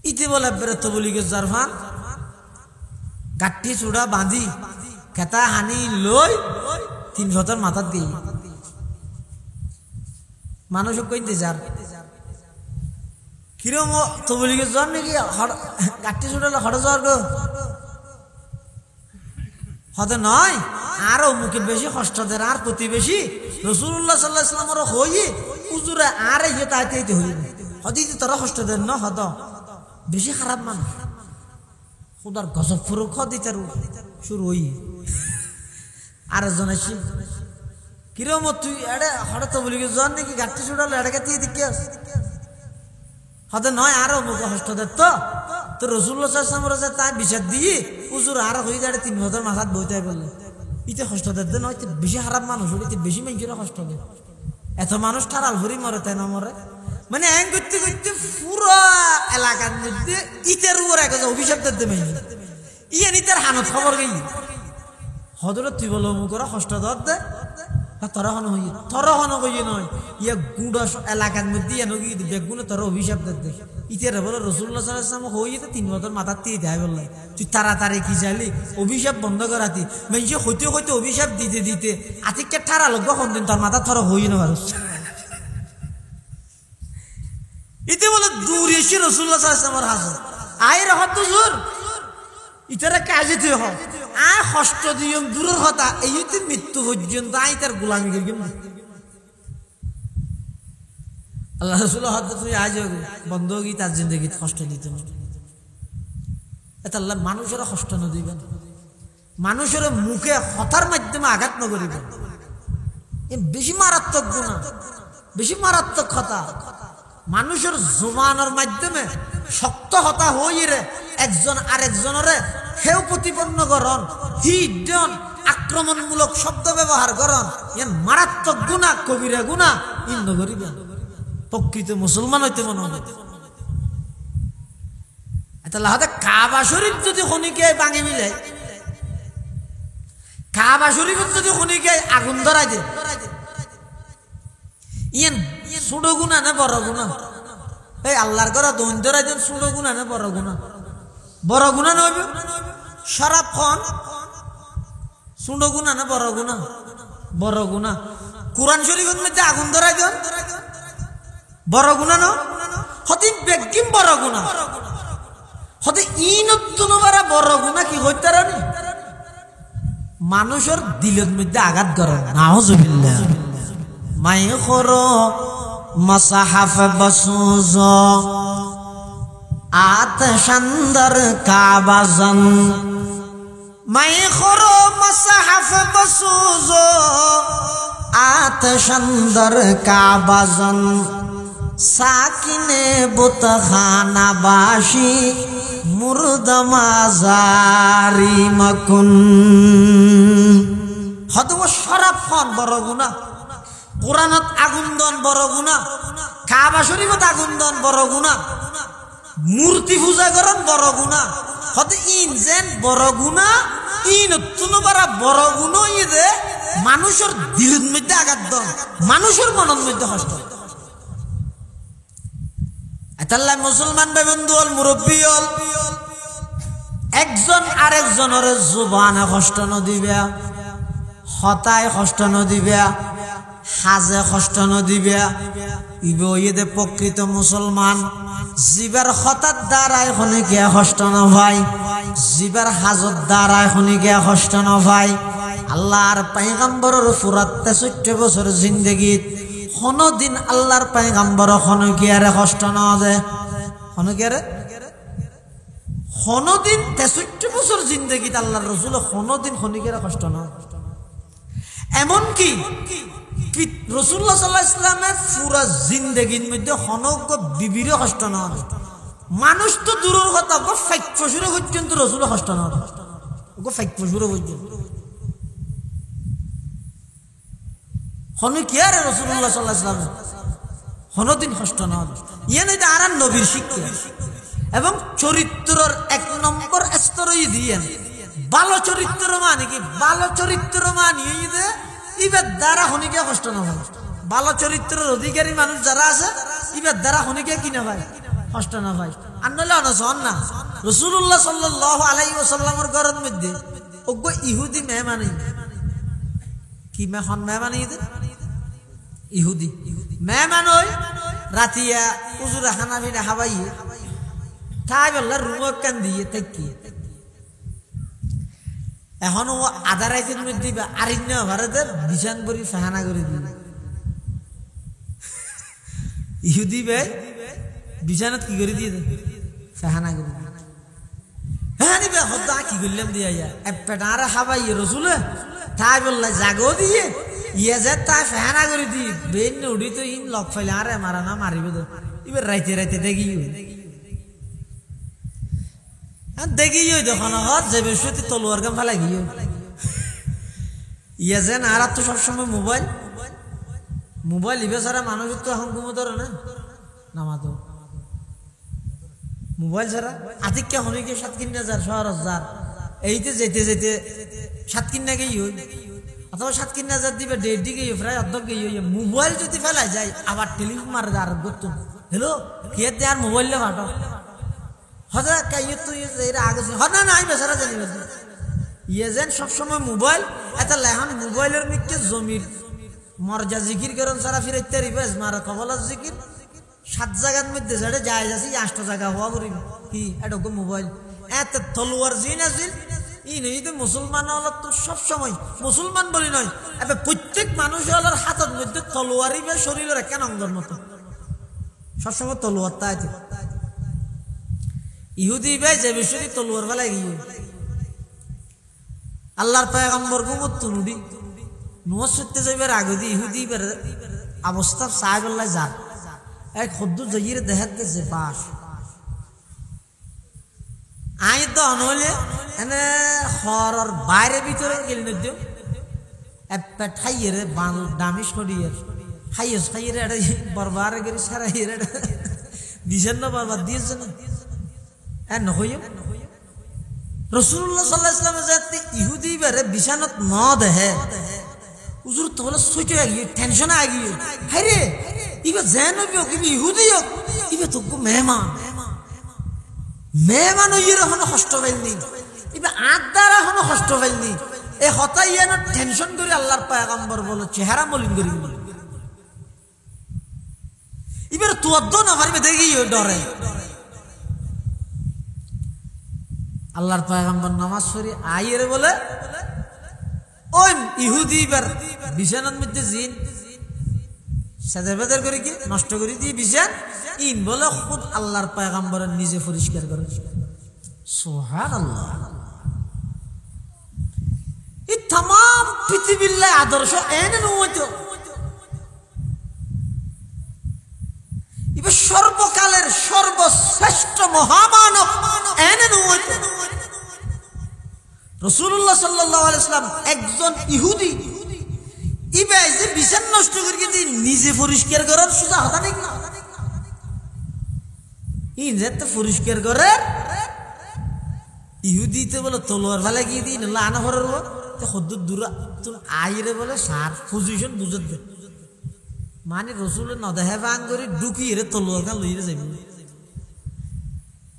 Speaker 1: ইতি বলে বেরত বলি গে জারফান গাঠি চূড়া বাঁধি খেতা হানি লই 3 ফতর মাথাত গই মানুষ কইতে যার কিরম তো বলি গে জ্বর নাকি গাঠি চূড়া হড় জ্বর গো হতে নয় আরো মুখে বেশি কষ্ট দেয় আর প্রতিবেশী রাসূলুল্লাহ সাল্লাল্লাহু আলাইহি ওয়াসাল্লামের হই হুজুরে আর ইয়ে তাইতে হইবে হদিতে তোরা কষ্ট দেন না হদ বেশি খারাপ মানুষ খুদার গজব ফুরুক হদিতে শুরু হই আর জন আসি কিরম তুই এড়ে হঠাৎ তো বলি জন নাকি গাঠি ছুড়ালো এড়ে গাতি দিকে হতে নয় আরো মুখে কষ্ট দেয় তো রাসূলুল্লাহ সাল্লাল্লাহু আলাইহি ওয়াসাল্লাম তাই বিচার দিয়ে হুজুর আর হই যায় 3 বছর মাথাত বইতে বললে ইতে কষ্ট দেয় নয় বেশি খারাপ মানুষ হইতে বেশি মানুষের কষ্ট দেয় এত মানুষ টারাল ভরি মরে তাই না মরে মানে এং করতে করতে পুরো এলাকার মধ্যে ইতের উপর এক অভিশাপ দিতে মেয়ে ইয়ে নিতের হানত খবর গেই হদর তুই বলো মুখরা কষ্ট দে তরহন হই তরহন কই নয় ইয়া গুড়া এলাকার মধ্যে এনো কি বেগুনে তোর অভিশাপ দে ইতের বলে রাসূলুল্লাহ সাল্লাল্লাহু আলাইহি ওয়াসাল্লাম হইতে 3 বছর মাথার দিয়ে দেয় বললাই তুই তাড়াতাড়ি কি চাইলি অভিশাপ বন্ধ করাতি মেয়ে হইতে হইতে অভিশাপ দিতে দিতে আতিকে ঠারা লোক কোন দিন তোর মাথা থর হই না পারছ ইতে বলে দূর এসে রাসূলুল্লাহ সাল্লাল্লাহু আলাইহি ওয়াসাল্লামের হাজর আয়ের হত জোর ইতারা কাজে তুই হ আর কষ্ট দিয়ম দূরের কথা এই হইতে মৃত্যু পর্যন্ত আই তার গোলামি করিম আল্লাহ রাসূল হত তুই আজ বন্ধ গি তার জিন্দেগি কষ্ট দিতে এটা আল্লাহ মানুষের কষ্ট না দিবেন মানুষের মুখে হতার মাধ্যমে আঘাত না করিবেন এ বেশি মারাত্মক গুনাহ বেশি মারাত্মক কথা মানুষের জুবানের মাধ্যমে শক্ত হতা হইরে একজন আরেকজনের হেউ প্রতিপন্ন করন, হিডন আক্রমণমূলক শব্দ ব্যবহার করন, ইয়ান মারাত্মক গুনাহ, কবিরা গুনাহ ইন্ন করিবেন। প্রকৃত মুসলমান হইতে মনে হবে এটা কাবা শরীফ যদি খনিকে ভাঙে মিলে, কাবা শরীফ যদি খনিকে আগুন ধরাই দে, ইয়ান ছোট গুনাহ না বড় গুনাহ? এই আল্লাহর ঘরে দৈন ধরাই দেন, ছোট গুনাহ না বড় গুনাহ? বড় গুনাহ নইবে। শরাব খান ছোট গুনাহ না বড় গুনাহ? বড় গুনাহ। কোরআন শরীফের মধ্যে আগুন ধরাই দেন, বড় গুনাহ না? হতে বেগিম বড় গুনাহ, হতে ইনতনবারা বড় গুনাহ কি হইতারানি? মানুষের দিলের মধ্যে আঘাত করে। নাউজুবিল্লাহ। মাই খরো মাসাহাফ বসুজ আতশান্দর কাবাজন, মাই খরো মাসাহাফ বসুজ আতশান্দর কাবাজন, সাকিনে বুতখানা বাসি মুর্দমাজারি মকুন। হয়তো শরাব খান বড় গুনাহ, কোরআনত আগুন দন বড় গুনাহ, কাবা শরীফত আগুন দন বড় গুনাহ, মূর্তি পূজা করেন বড় গুনাহ। হয়তো ইন যেন বড় গুনাহ, ইন তুনবারা বড় গুনাহ ইদে মানুষের দিলের মধ্যে আঘাত দন, মানুষের মনের মধ্যে কষ্ট। এতাল্লাহ মুসলমান বন্ধু হল, মুরব্বী হল, একজন আরেকজনের জুবানে কষ্ট নদিবে, হতায় কষ্ট নদিবে, হাজে কষ্ট নদিবে। ইবে ওইদে প্রকৃত মুসলমান। জিবার হতার দ্বারায় খনিকে কষ্ট নভাই, জিবার হাজত দ্বারায় খনিকে কষ্ট নভাই। আল্লাহর পয়গম্বরের পুরা 63 বছর জিন্দেগিত কোনদিন আল্লাহর পয়গম্বর খনকিয়ারে কষ্ট না দে। খনকিয়ারে কোনদিন 63 বছর জিন্দেগিত আল্লাহর রাসূল কোনদিন খনিকিয়ারে কষ্ট না। এমনকি রাসূলুল্লাহ সাল্লাল্লাহু আলাইহি ওয়াসাল্লামের পুরা জিন্দেগির মধ্যে খনক বিবির কষ্ট না। মানুষ তো দূরের কথা, গো ফাইক শুরু পর্যন্ত রাসূল কষ্ট না, গো ফাইক শুরু পর্যন্ত খনকিয়ারে রাসূলুল্লাহ সাল্লাল্লাহু আলাইহি ওয়াসাল্লাম কোনদিন কষ্ট না। ইয়ানি তো আরান নবীর শিক্ষা এবং চরিত্রের 1 নম্বর স্তরই দিয়েন। ভালো চরিত্র মানে কি? ভালো চরিত্র মানে ইবের দ্বারা খনিকে কষ্ট না হয়। ভালো চরিত্রের অধিকারী মানুষ যারা আছে ইবের দ্বারা খনিকে কি না ভাই কষ্ট না ভাই। আর নইলে অনশন না। রাসূলুল্লাহ সাল্লাল্লাহু আলাইহি ওয়াসাল্লামের ঘরের মধ্যে ওগো ইহুদি মেহমানি, কি মেহমান মেহমানি ইহুদি মেহমান ওই রাতিয়া উজুরে হানাফিনে হাবাইয়ে তাই বললার রুমো কান দিয়ে থাকি। এখন ও আধা রাইতের মধ্যে আরিন্য ভারতের বিছান করি ফাহানা করে দিল। ইহুদি ভাই বিছানাত কি করে দিয়ে ফাহানা করে দিল। হ্যাঁ নিবে হদ্দা কি করলাম দিয়া পেটারে হাবাইয়ে রসুলে তাই বললা জাগো দিয়ে ইয়ে যে তাই ফাহানা করে দি বেন উড়ি তো ইন লক ফাইলে আরে মারা না মারিবে তো এবার রাইতে রাইতে দেখি দেখি যখন হত যে বেশি তলোয়ার গাম ফেলা গিয়ে ইয়ে যে আর তো সবসময় মোবাইল মোবাইল ইবে ছাড়া মানুষ তো এখন ঘুমো ধরে না নামাতো মোবাইল ছাড়া আতিককে হনিকে 7,000 শহর যার এইতে যেতে যেতে 7,000 গেই অথবা 7,000 দিবে 1.5 দিকে প্রায় অর্ধেক গেই মোবাইল যদি ফেলা যায় আবার টেলিফোন মারে আর করতো হ্যালো কে আর মোবাইলে ফাটো হজা কাইয়ে তুই এরা আগে হনা নাই বেচারা জানি ইয়ে যেন সবসময় মোবাইল এটা লেহন মোবাইলের মিকে জমির মর্যা জিকির করেন সারা ফিরাইতে রিবেজ মারা কবলার জিকির 7 জায়গার মধ্যে ছেড়ে যায় যাচ্ছি 8টা জায়গা হওয়া করি কি এটা মোবাইল এত তলোয়ার জিন আছে ই নেই তো মুসলমান হল তো সবসময় মুসলমান বলি নয় এবার প্রত্যেক মানুষ হলার হাতের মধ্যে তলোয়ারই বা শরীরের কেন অঙ্গর মতো সবসময় তলোয়ারটা আছে। ইহুদি ভাই যে বিষয়টি তলোয়ার বেলায় গিয়ে আল্লাহর পয়গম্বর গুমত নুডি নুয়াজ সত্যি যাইবার আগে দিয়ে ইহুদি অবস্থা সাহেবুল্লাহ যার এক খদ্দু জয়ির দেহাত দেশে বাস আই তো অনহলে এনে ঘরের বাইরে ভিতরে গেল নদ্য একটা ঠাইয়ের বান দামি সরিয়ে খাইয়েস খাইয়ের এটা বরবার গেলে সারা ইয়ে দিছেন না বরবাদ দিয়েছে না এ নহইও রাসূলুল্লাহ সাল্লাল্লাহু আলাইহি ওয়াসাল্লাম যাতে ইহুদি বারে বিছানাত ন দেহে হুজুর তো বলে সইতে গিয়ে টেনশন আ গিয়ে হায়রে ইবে জানবি কি ইহুদি ইবে তো মেহমান মেহমান হইয়ে এখনো কষ্ট পাইনি ইবে আদারা এখনো কষ্ট পাইনি এই হতাই না টেনশন করে আল্লাহর পয়গম্বর বলে চেহারা মলিন করি ইবে তুয়াদ্দ না পারবে দেখি ডরে আল্লাহর পয়গম্বর নামাজ পড়ি আইয়ের বলে ওই ইহুদি বার বিছানার মধ্যে জিন সাজাবেদার করে কি নষ্ট করে দিয়ে বিছান ইন বলে খুদ আল্লাহর পয়গম্বরের নিজে পরিষ্কার করে সুবহানাল্লাহ এই तमाम পৃথিবীর আদর্শ এনে নয়তো ইবে সর্বকালের সর্বশ্রেষ্ঠ মহামানব এনে নয়তো রাসূলুল্লাহ সাল্লাল্লাহু আলাইহি ওয়াসাল্লাম একজন ইহুদি ইবে যে বিছান নষ্ট করে কি নিজে পরিষ্কার করার সুজা হতা নেই ইন যে তো পরিষ্কার করে ইহুদি তো বলে তলোয়ার ফেলে গিয়ে দিই না আনা ভরব তো খদ্দুর দূরা তুমি আইরে বলে সার পজিশন বুঝত দে মানে রসুলের নদেহে ভাঙ করে ঢুকিয়ে রে তলোয়ার খান লইরে যাইব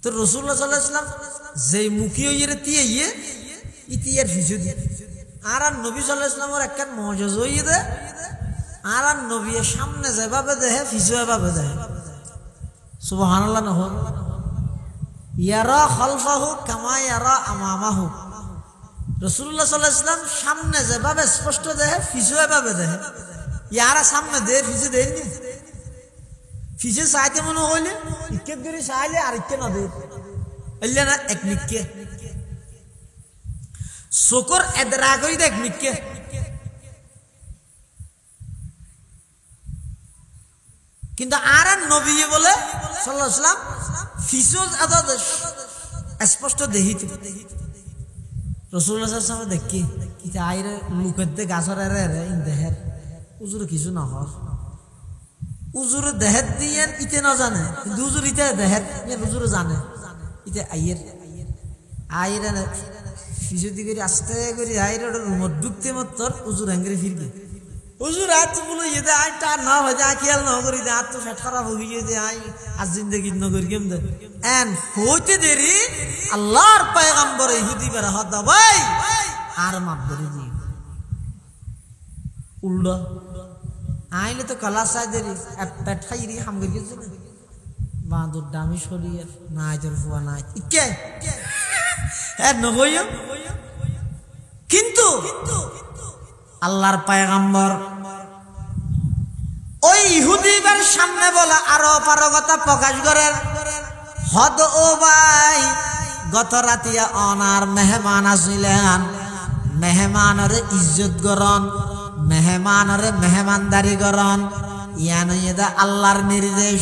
Speaker 1: তো রাসূলুল্লাহ সাল্লাল্লাহু আলাইহি ওয়াসাল্লাম যেই মুখী হইয়ে রে তিয়া ইয়ে ইতিয়ার ভিজু দি আর নবী সাল্লাল্লাহু আলাইহি ওয়াসাল্লামের একটা মুজিজা হইয়ে দে আর নবীর সামনে যেভাবে দেহে ভিজু এভাবে দেহে সুবহানাল্লাহ না হল ইয়ারা খালফাহু কামা ইয়ারা আমামাহু রাসূলুল্লাহ সাল্লাল্লাহু আলাইহি ওয়াসাল্লাম সামনে যেভাবে স্পষ্ট দেহে ভিজু এভাবে দেহে ইয়ারা সামনে দে ভিজু দেয়নি ভিজু চাইতে মনে হইলে ইকে ধরে চাইলে আর ইকে না দে এলে না এক নিকে শুকর এদরা কই দেখ নিকে কিন্তু আর নবী বলে সাল্লাল্লাহু আলাইহি ওয়াসাল্লাম ফিসুজ আদাদ স্পষ্ট দেহিত রাসূলুল্লাহ সাল্লাল্লাহু আলাইহি ওয়াসাল্লাম দেখি কিতা আইরে লুকতে গাছর রে ইন দেহের হুজুর কিছু না হর হুজুর দেহের দিয়ে ইতে না জানে কিন্তু হুজুর ইতে দেহের হুজুর জানে ইতে আইরে ফিসু দি করে আস্তে করে আইরে রুমত ঢুকতে মত হুজুর আঙ্গরে ফিরবে হুজুর আত বলে ইতে আইটা না হয় যা খেয়াল না করি দে আত তো ফেট খারাপ হই যে আই আজ জিন্দেগি ন করি কেম দে এন হইতে দেরি আল্লাহর পয়গম্বর ইহুদি বার হদা ভাই আর মাপ ধরে দি উল্টা আইলে তো কলা সাই দেরি পেট খাইরি হাম করি গেছে না বাঁদুর দামি সরিয়ে নাই তোর ফুয়া নাই ইকে এ নহইও কিন্তু আল্লাহর পয়গম্বর ওই ইহুদিদের সামনে বলা আরো পারগতা প্রকাশ করে হদ ও ভাই গত রাতিয়া অনার মেহমান আসিলেন মেহমানরে ইজ্জত করন মেহমানরে মেহমানদারি করন ইয়ানইদা আল্লাহর নির্দেশ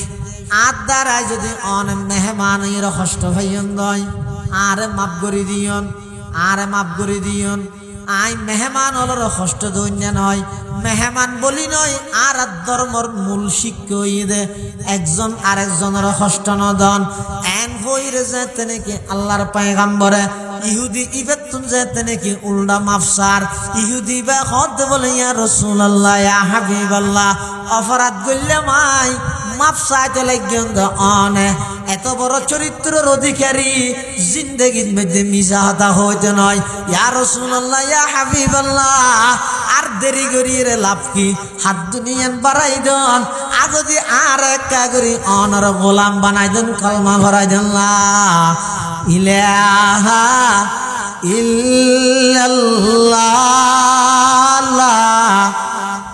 Speaker 1: আত দ্বারাই যদি অন মেহমানের কষ্ট ভাইয়ন দয় আরে মাফ করে দিয়ন আরে মাফ করে দিয়ন আই মেহমান হলোর কষ্ট দৈন্য নয় মেহমান বলি নয় আর ধর্মর মূল শিক্ষই দে একজন আরেকজনের কষ্ট নদন এন হইরে যেতে নাকি আল্লাহর পয়গম্বরে ইহুদি ইবেতুন যেতে নাকি উল্টা মাফসার ইহুদি বা হদ বলে ইয়া রাসূলুল্লাহ ইয়া হাবিবাল্লাহ অপরাধ করলে মাই মাফ চাইতে লাগেন অনে এত বড় চরিত্রের অধিকারী জিন্দেগির মধ্যে মিশা হতা হইতে নয় ইয়া রাসূলুল্লাহ ইয়া হাবিবাল্লাহ আর দেরি করিয়ে লাভ কি হাত দুনিয়ান বাড়াই দেন আর যদি আর একটা করি অনর গোলাম বানাই দেন কলমা ভরাই দেন লা ইলাহা ইল্লাল্লাহ লা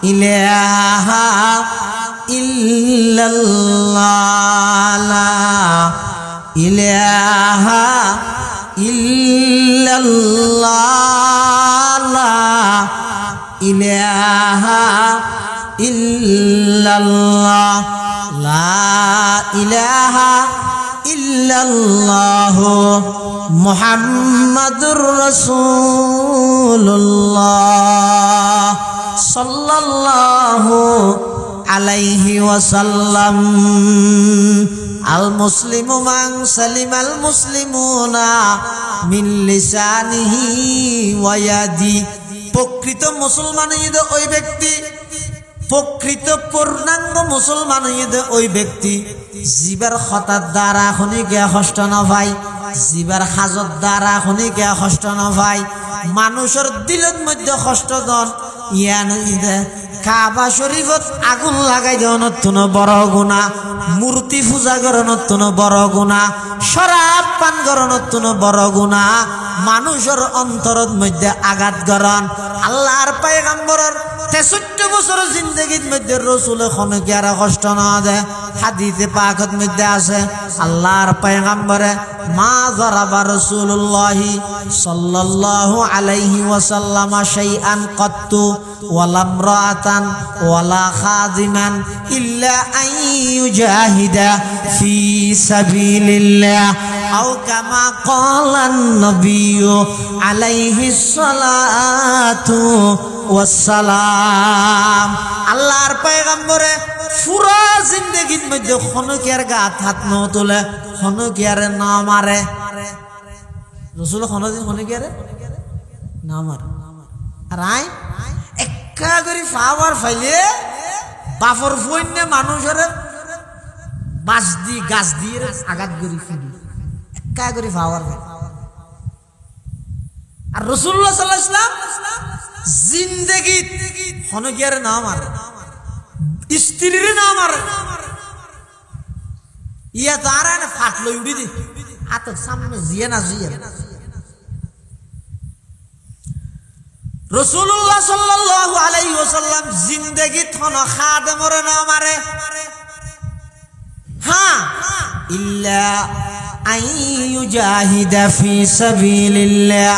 Speaker 1: ইলাহা ইল্লাল্লাহ লা ইলাহা ইল্লাল্লাহ লা ইলাহা ইল্লাল্লাহ লা ইলাহা ইল্লাল্লাহু মুহাম্মাদুর রাসূলুল্লাহ সাল্লাল্লাহু আলাইহি ওয়াসাল্লাম। আল মুসলিমু মান সালিমাল মুসলিমুনা মিন লিসানিহি ওয়া ইয়াদি। প্রকৃত মুসলমান ওই ব্যক্তি, প্রকৃত পূর্ণাঙ্গ মুসলমান ওই ব্যক্তি জিবার খতার দ্বারা খনিকে কষ্ট নভাই, জিবার হাজত দ্বারা খনিকে কষ্ট নভাই, মানুষের দিলের মধ্যে কষ্ট দন ইয়ান ইদে কাবা শরীফত আগুন লাগাই দেওয়া নতুন বড় গুনাহ, মূর্তি পূজা করা নতুন বড় গুনাহ, শরাব পান করা নতুন বড় গুনাহ, মানুষের অন্তরের মধ্যে আঘাত করন। আল্লাহর পয়গম্বরের 63 বছর জিন্দেগীর মধ্যে রাসূল খনকে আর কষ্ট না দেয়। হাদিসে পাকের মধ্যে আছে আল্লাহর পয়গম্বরে মা যারাবা রাসূলুল্লাহি সাল্লাল্লাহু আলাইহি ওয়াসাল্লাম শাইআন কাত্তু ওয়ালা ইমরাআতান ওয়ালা খাদিমান ইল্লা আন ইউজাহিদা ফি সাবিলিল্লাহ আও কামা ক্বালান নবিয়্যু আলাইহিস সালাতু ওয়াসসালাম। আল্লাহর পয়গম্বরে পুরা জিন্দেগীর মধ্যে খনকিয়ার গাত হাত ন তোলে, খনকিয়ারে না মারে। রাসূল খনদিন খনকিয়ারে না মারে। আর আই একা করে পাওয়ার ফাইলে বাফর ফইনে মানুষের বাস দি গাছ দিয়ে আঘাত করি ফিরি একা করে পাওয়ার ফাইলে। আর রাসূলুল্লাহ সাল্লাল্লাহু আলাইহি ওয়াসাল্লাম জিন্দেগি খনকিয়ারে না মারে, স্ত্রীর না মারে। ইয়া তারা না ফাটলো উড়ি দি আতর সামনে জিয়া না জিয়া। রাসূলুল্লাহ সাল্লাল্লাহু আলাইহি ওয়াসাল্লাম জিন্দেগি থন খাদেমর না মারে। হ্যাঁ ইল্লা আন ইউজাহিদা ফি সাবিলিল্লাহ,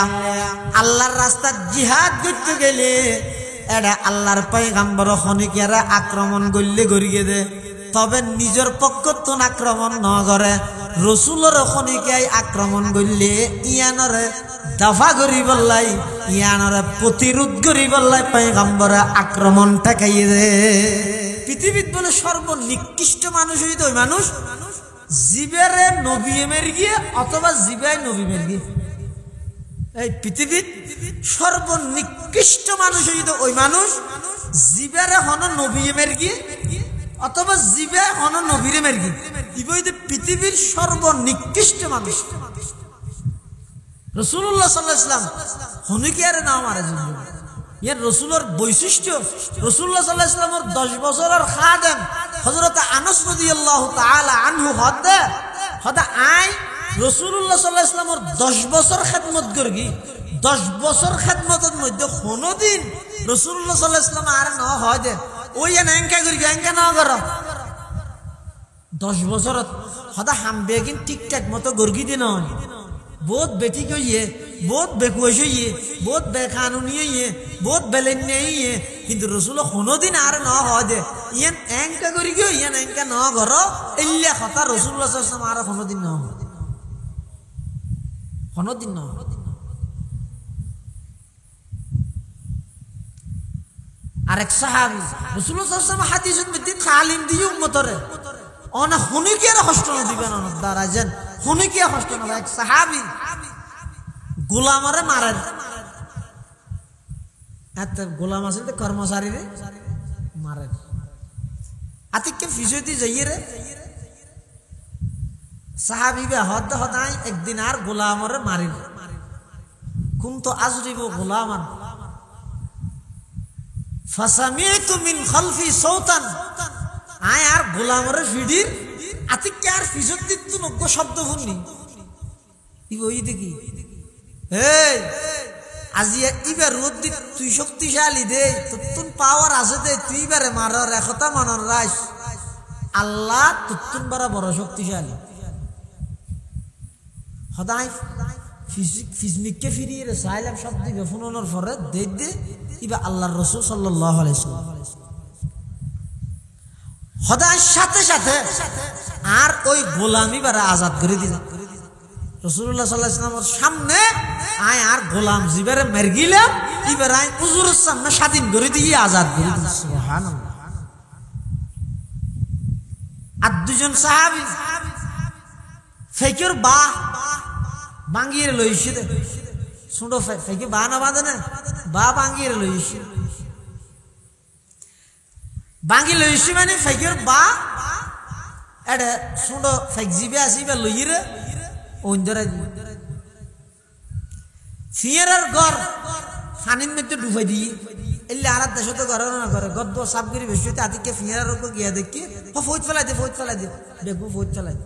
Speaker 1: আল্লাহর রাস্তায় জিহাদ করতে গেলে এটা আল্লাহর পয়গম্বর খনিকেরা আক্রমণ করলে গড়িয়ে দে, তবে নিজের পক্ষ তো আক্রমণ ন করে। রসুলের খনিকায় আক্রমণ করলে ইয়ানরে দফা করি বললাই, ইয়ানরে প্রতিরোধ করি বললাই পয়গম্বরে আক্রমণ ঠেকাইয়ে দে। পৃথিবীত বলে সর্বনিকৃষ্ট মানুষ হইতো ওই মানুষ জিবেরে নবী মেরে গিয়ে অথবা জিবাই নবী মেরে গিয়ে। এই পৃথিবীর সর্বনিকৃষ্ট মানুষ হইতো ওই মানুষ জিবারে হন নবী মেরে গিয়ে অথবা জিবে হন নবীরে মেরে গিয়ে। ইবই পৃথিবীর সর্বনিকৃষ্ট মানুষ। রাসূলুল্লাহ সাল্লাল্লাহু আলাইহি ওয়াসাল্লাম হনিকিয়ারে না মারে জিন্দগি। ইয়ার রাসূলের বৈশিষ্ট্য, রাসূলুল্লাহ সাল্লাল্লাহু আলাইহি ওয়াসাল্লামের 10 বছরের খাদেম হযরত আনাস রাদিয়াল্লাহু তাআলা আনহু হদা আই রাসূলুল্লাহ সাল্লাল্লাহু আলাইহি ওয়াসাল্লামের 10 বছর খেদমত করগি। 10 বছর খেদমতের মধ্যে কোনদিন রাসূলুল্লাহ সাল্লাল্লাহু আলাইহি ওয়াসাল্লাম আর না হয় দে ওই এনকা করি এনকা না কর। 10 বছরত হদা হামবে কিন ঠিকঠাক মতো গর্গি দিন হয়, বহুত বেটি কইয়ে, বহুত বেকুশ হইয়ে, বহুত বেকানুনি হইয়ে, বহুত বেলেন্নে হইয়ে, কিন্তু রাসূল কোনদিন আর না হয় দে ইয়ান এনকা করি গিয়ে ইয়ান এনকা না কর। ইল্লা কথা রাসূলুল্লাহ সাল্লাল্লাহু আলাইহি ওয়াসাল্লাম আর কোনদিন না হয়, কোনদিন না। আরেক সাহাবী রাসূলুল্লাহ সাল্লাল্লাহু আলাইহি ওয়াসাল্লাম হাদিসের মধ্যে তালিম দিয়ে উম্মতরে অনা হুনিকিয়ার কষ্ট না দিবেন অনা দ্বারা যেন হুনিকিয়া কষ্ট না। এক সাহাবী গোলামরে মারেন, এত গোলাম আছে তো কর্মচারীরে মারেন। আতিককে ফিজতি যাইয়ে রে সাহাবী বে হদ হদাই একদিন আর গোলামরে মারিল। কুনতু আজরিবু গোলামান ফাসামিতু মিন খালফি সাওতান, আয় আর গোলামরে ফিডির আতিককে আর ফিজতি তো নগ্য শব্দ শুননি। ইব ওই দেখি এই আজিয়া ইবার রোদ দি তুই শক্তিশালী দে, তুতুন পাওয়ার আছে দে, তুই ইবারে মারর একতা মনর রাইস। আল্লাহ তুতুন বারা বড় শক্তিশালী। সদাই ফিজমিককে ফিরিয়ে রে সাইলাম শব্দ দিবে ফোনর পরে দে দে ইবা আল্লাহর রাসূল সাল্লাল্লাহু আলাইহি ওয়াসাল্লাম খোদার সাথে সাথে আর ওই গোলামি বারা আজাদ করে দিল রাসূলুল্লাহ সাল্লাল্লাহু আলাইহি ওয়াসাল্লামের সামনে আয় আর গোলাম জিবারে মের গিলাম এবার আয় হুজুরের সামনে স্বাধীন করে দিয়ে আজাদ করে দিল সুবহানাল্লাহ আর দুজন সাহাবী ফেকের বা বাঙ্গিয়ে লইছে দে শুনো ফেকে বা না বাঁধে না বা বাঙ্গিয়ে লইছে বাঙ্গি লইছে মানে ফেকের বা এটা শুনো ফেক জিবে আসিবে লইরে ওইন্দরে ফিয়ারার ঘর ফানির মধ্যে ডুবাই দিয়ে এলে আর দেশে তো ঘর না করে গদ্দ সাবগিরি বেশি আদিকে ফিয়ারার উপর গিয়া দেখি ফৌজ ফেলাই দে দেখবো ফৌজ ফেলাই দে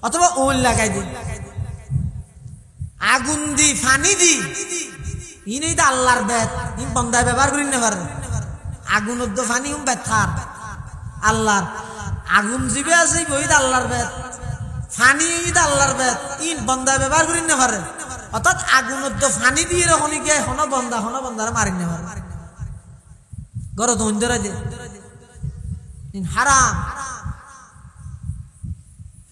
Speaker 1: অথবা ওল লাগাই দে আগুন দি ফানি দি ইনেই তো আল্লাহর বেত ইন বন্দায় ব্যবহার করি না পারে আগুন তো ফানি বেথার আল্লাহর আগুন জিবে আছে বই আল্লাহর বেত ফানি ঈদ আল্লাহর বেত ইন বন্দা ব্যবহার করি না পারে অর্থাৎ আগুনের তো ফানি দিয়ে রকমই গে হন বন্দারে মারি না পারে গরত অন্ধরা দে ইন হারাম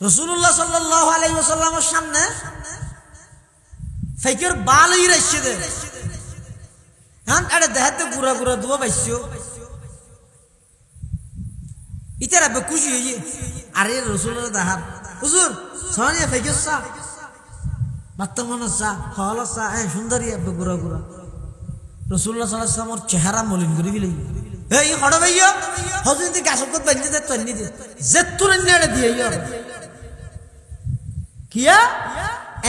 Speaker 1: রাসূলুল্লাহ সাল্লাল্লাহু আলাইহি ওয়াসাল্লামের সামনে ফেকের বালই রাইছে দে হ্যাঁ আরে দেহতে গুড়া গুড়া দুয়া বাইছো ইতারা বে খুশি হইয়ে আরে রাসূলুল্লাহ দাহার হুজুর সোনিয়া ফেকেসা বাত্তমনসা হলসা সুন্দরী বে গুড়া গুড়া রাসূলুল্লাহ সাল্লাল্লাহু আলাইহি ওয়াসাল্লামের চেহারা মলিন করে দিলেন এই হড় ভাইয়া হুজুর দি গাছকত বান্ধি দে তন্নি দে জেতুন নেড়ে দিয়ে কিয়া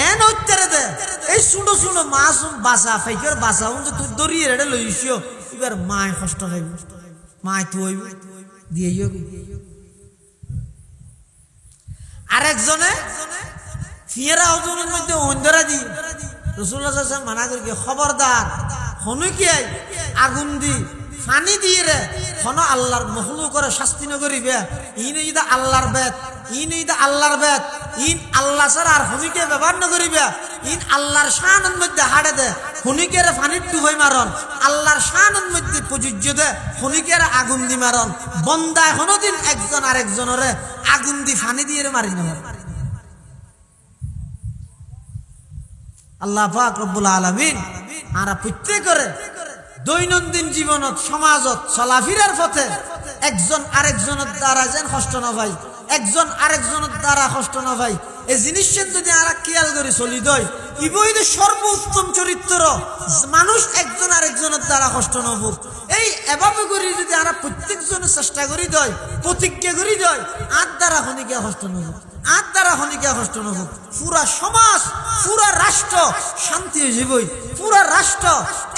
Speaker 1: এন উত্তরে দে এই শুনো শুনো মাসুম বাসা ফেকের বাসা উনতে তুই দরিয়ে রেডে লইছিও এবার মায় কষ্ট হইব মায় তুই দিয়েইও আরেকজনে ফিয়েরা হুজুরের মধ্যে অন্ধরা দি রাসূলুল্লাহ সাল্লাল্লাহু আলাইহি ওয়াসাল্লাম মানা করি খবরদার হনু কি আগুন দি ফানি দিয়ে রে হন আল্লাহর মখলুকরে শাস্তি ন করিবে ইনি যদি আল্লাহর বেত ইন আল্লাহ ছাড়া আর হুনিকে ব্যবহার ন করিবে ইন আল্লাহর শানের মধ্যে হাড়ে দে হুনিকের ফানির ডুবাই মারন আল্লাহর শানের মধ্যে প্রযোজ্য দে হুনিকের আগুন দি মারন বন্দা এখনো দিন একজন আরেকজনরে আগুন দি ফানি দিয়ে মারি না আল্লাহ পাক রব্বুল আলামিন আমরা প্রত্যেকরে দৈনন্দিন জীবনত সমাজত চলাফিরার পথে একজন আরেকজনের দ্বারা যেন কষ্ট না পাই একজন আরেকজনের দ্বারা কষ্ট না পাই এই জিনিসের যদি আমরা খেয়াল করে চলি দই ইবই সর্বোত্তম চরিত্র মানুষ একজন আরেকজনের দ্বারা কষ্ট না হোক এই এভাবে করি যদি আমরা প্রত্যেকজনের চেষ্টা করি দই প্রতিজ্ঞা করি দই আর দ্বারা হনিকে কষ্ট না হোক আর দ্বারা হনিকে কষ্ট না হোক পুরা সমাজ পুরা রাষ্ট্র শান্তি হয়ে যাবই পুরা রাষ্ট্র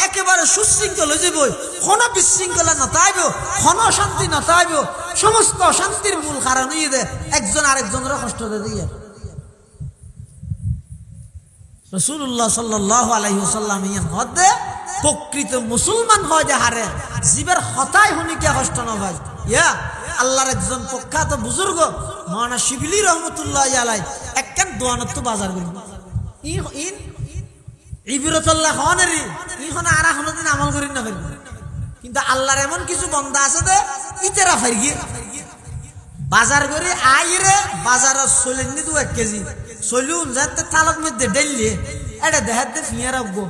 Speaker 1: একেবারে সুশৃঙ্খল হয়ে যাবই কোনো বিশৃঙ্খলা না তাইব কোনো শান্তি না তাইব সমস্ত শান্তির মূল কারণ হয়ে দে একজন আরেকজনের কষ্ট দিয়ে রাসূলুল্লাহ সাল্লাল্লাহু আলাইহি ওয়াসাল্লাম ইয়ান হদে প্রকৃত মুসলমান হয় যে হারে জীবের হতাই হনিকে কষ্ট না ভাই ইয়া আল্লাহর একজন প্রখ্যাত বুজুর্গ মাওলানা শিবলি রহমাতুল্লাহি আলাইহি একখান দোয়ানত বাজার করি ইন ইবরাতুল্লাহ খানেরি ইখন আর কোনদিন আমল করি না ফেলবো কিন্তু আল্লাহর এমন কিছু বান্দা আছে দে ইতেরা ফাইগি বাজার করে আইরে বাজারে চলেনি 1 কেজি চলুন যাতে তালক মধ্যে ডেললে এটা দেখার দে ফিয়া রাখবো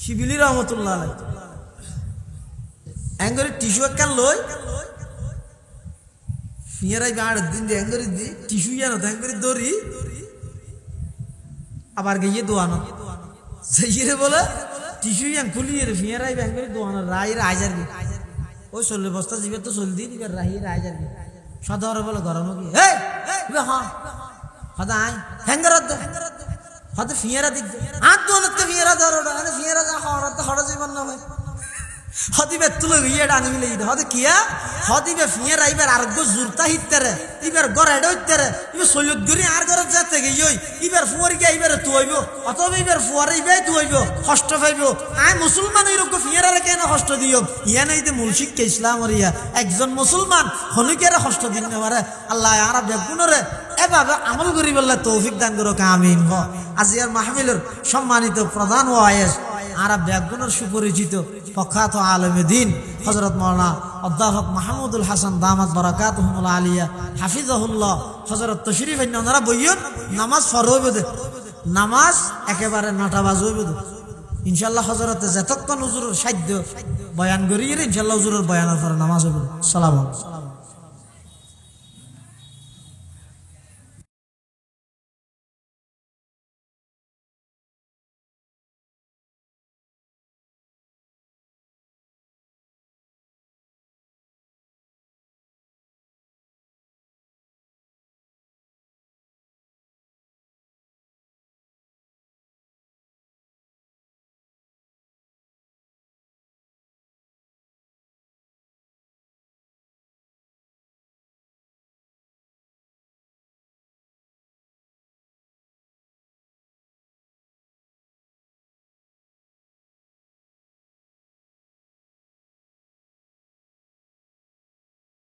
Speaker 1: শিবিলি রহমতুল্লাহ আলাইহি এঙ্গরে টিস্যু একখান লই ফিয়ারাই গাড় দিন দিয়ে এঙ্গরে দি টিস্যু ইয়ানো এঙ্গরে দড়ি আবার গিয়ে দোয়ানো সেইরে বলে টিস্যু ইয়ান খুলিয়ে ফিয়ারাই এঙ্গরে দোয়ানো রাইরে আইজার গে ওই 16 বস্তা জিবে তো চল দিন এবার রাইরে আইজার গে সদরে বলে গরম কি এই হ্যাঁ হদাই হেঙ্গরত দে হদ ফিয়ারা দিক হাত দোনতে ফিয়ারা ধরো না ফিয়ারা যা হরত হর জীবন না ভাই হদিবে তুলে গিয়ে ডানি মিলে দিতে হদ কিয়া হদিবে ফিয়ারা ইবার আরগো জুরতা হিতরে ইবার গড়াড় হইতরে ইবার সৈয়দ গরি আর গরত যেতে গিয়ে ইবার ফুয়ারি গিয়ে ইবার তুইব অথবা ইবার ফুয়ারি ইবাই তুইব কষ্ট পাইব আই মুসলমান এরকম ফিয়ারা কেন কষ্ট দিও ইয়া নাই যে মূল শিক্ষা ইসলাম ওরিয়া একজন মুসলমান হনুকের কষ্ট দিন না পারে আল্লাহ আর বেগুনরে এভাবে আমল করি বললে তৌফিক দান করো আমিন আজিয়ার মাহফিলের সম্মানিত প্রধান ওয়াইজ আর বেগুনের সুপরিচিত প্রখ্যাত আলেমে দিন হযরত মাওলানা অধ্যাপক মাহমুদুল হাসান দামাত বারাকাতুহুল আলিয়া হাফিজাহুল্লাহ হযরত তশরিফ আইন ওনারা বইয়ন নামাজ ফরজ হইবে দে নামাজ একেবারে 9টা বাজে দে ইনশাআল্লাহ হযরতে যতক্ষণ হুজুরের সাধ্য বয়ান করিয়ে ইনশাআল্লাহ হুজুরের বয়ানের পরে নামাজ হইবে। সালাম আলাইকুম।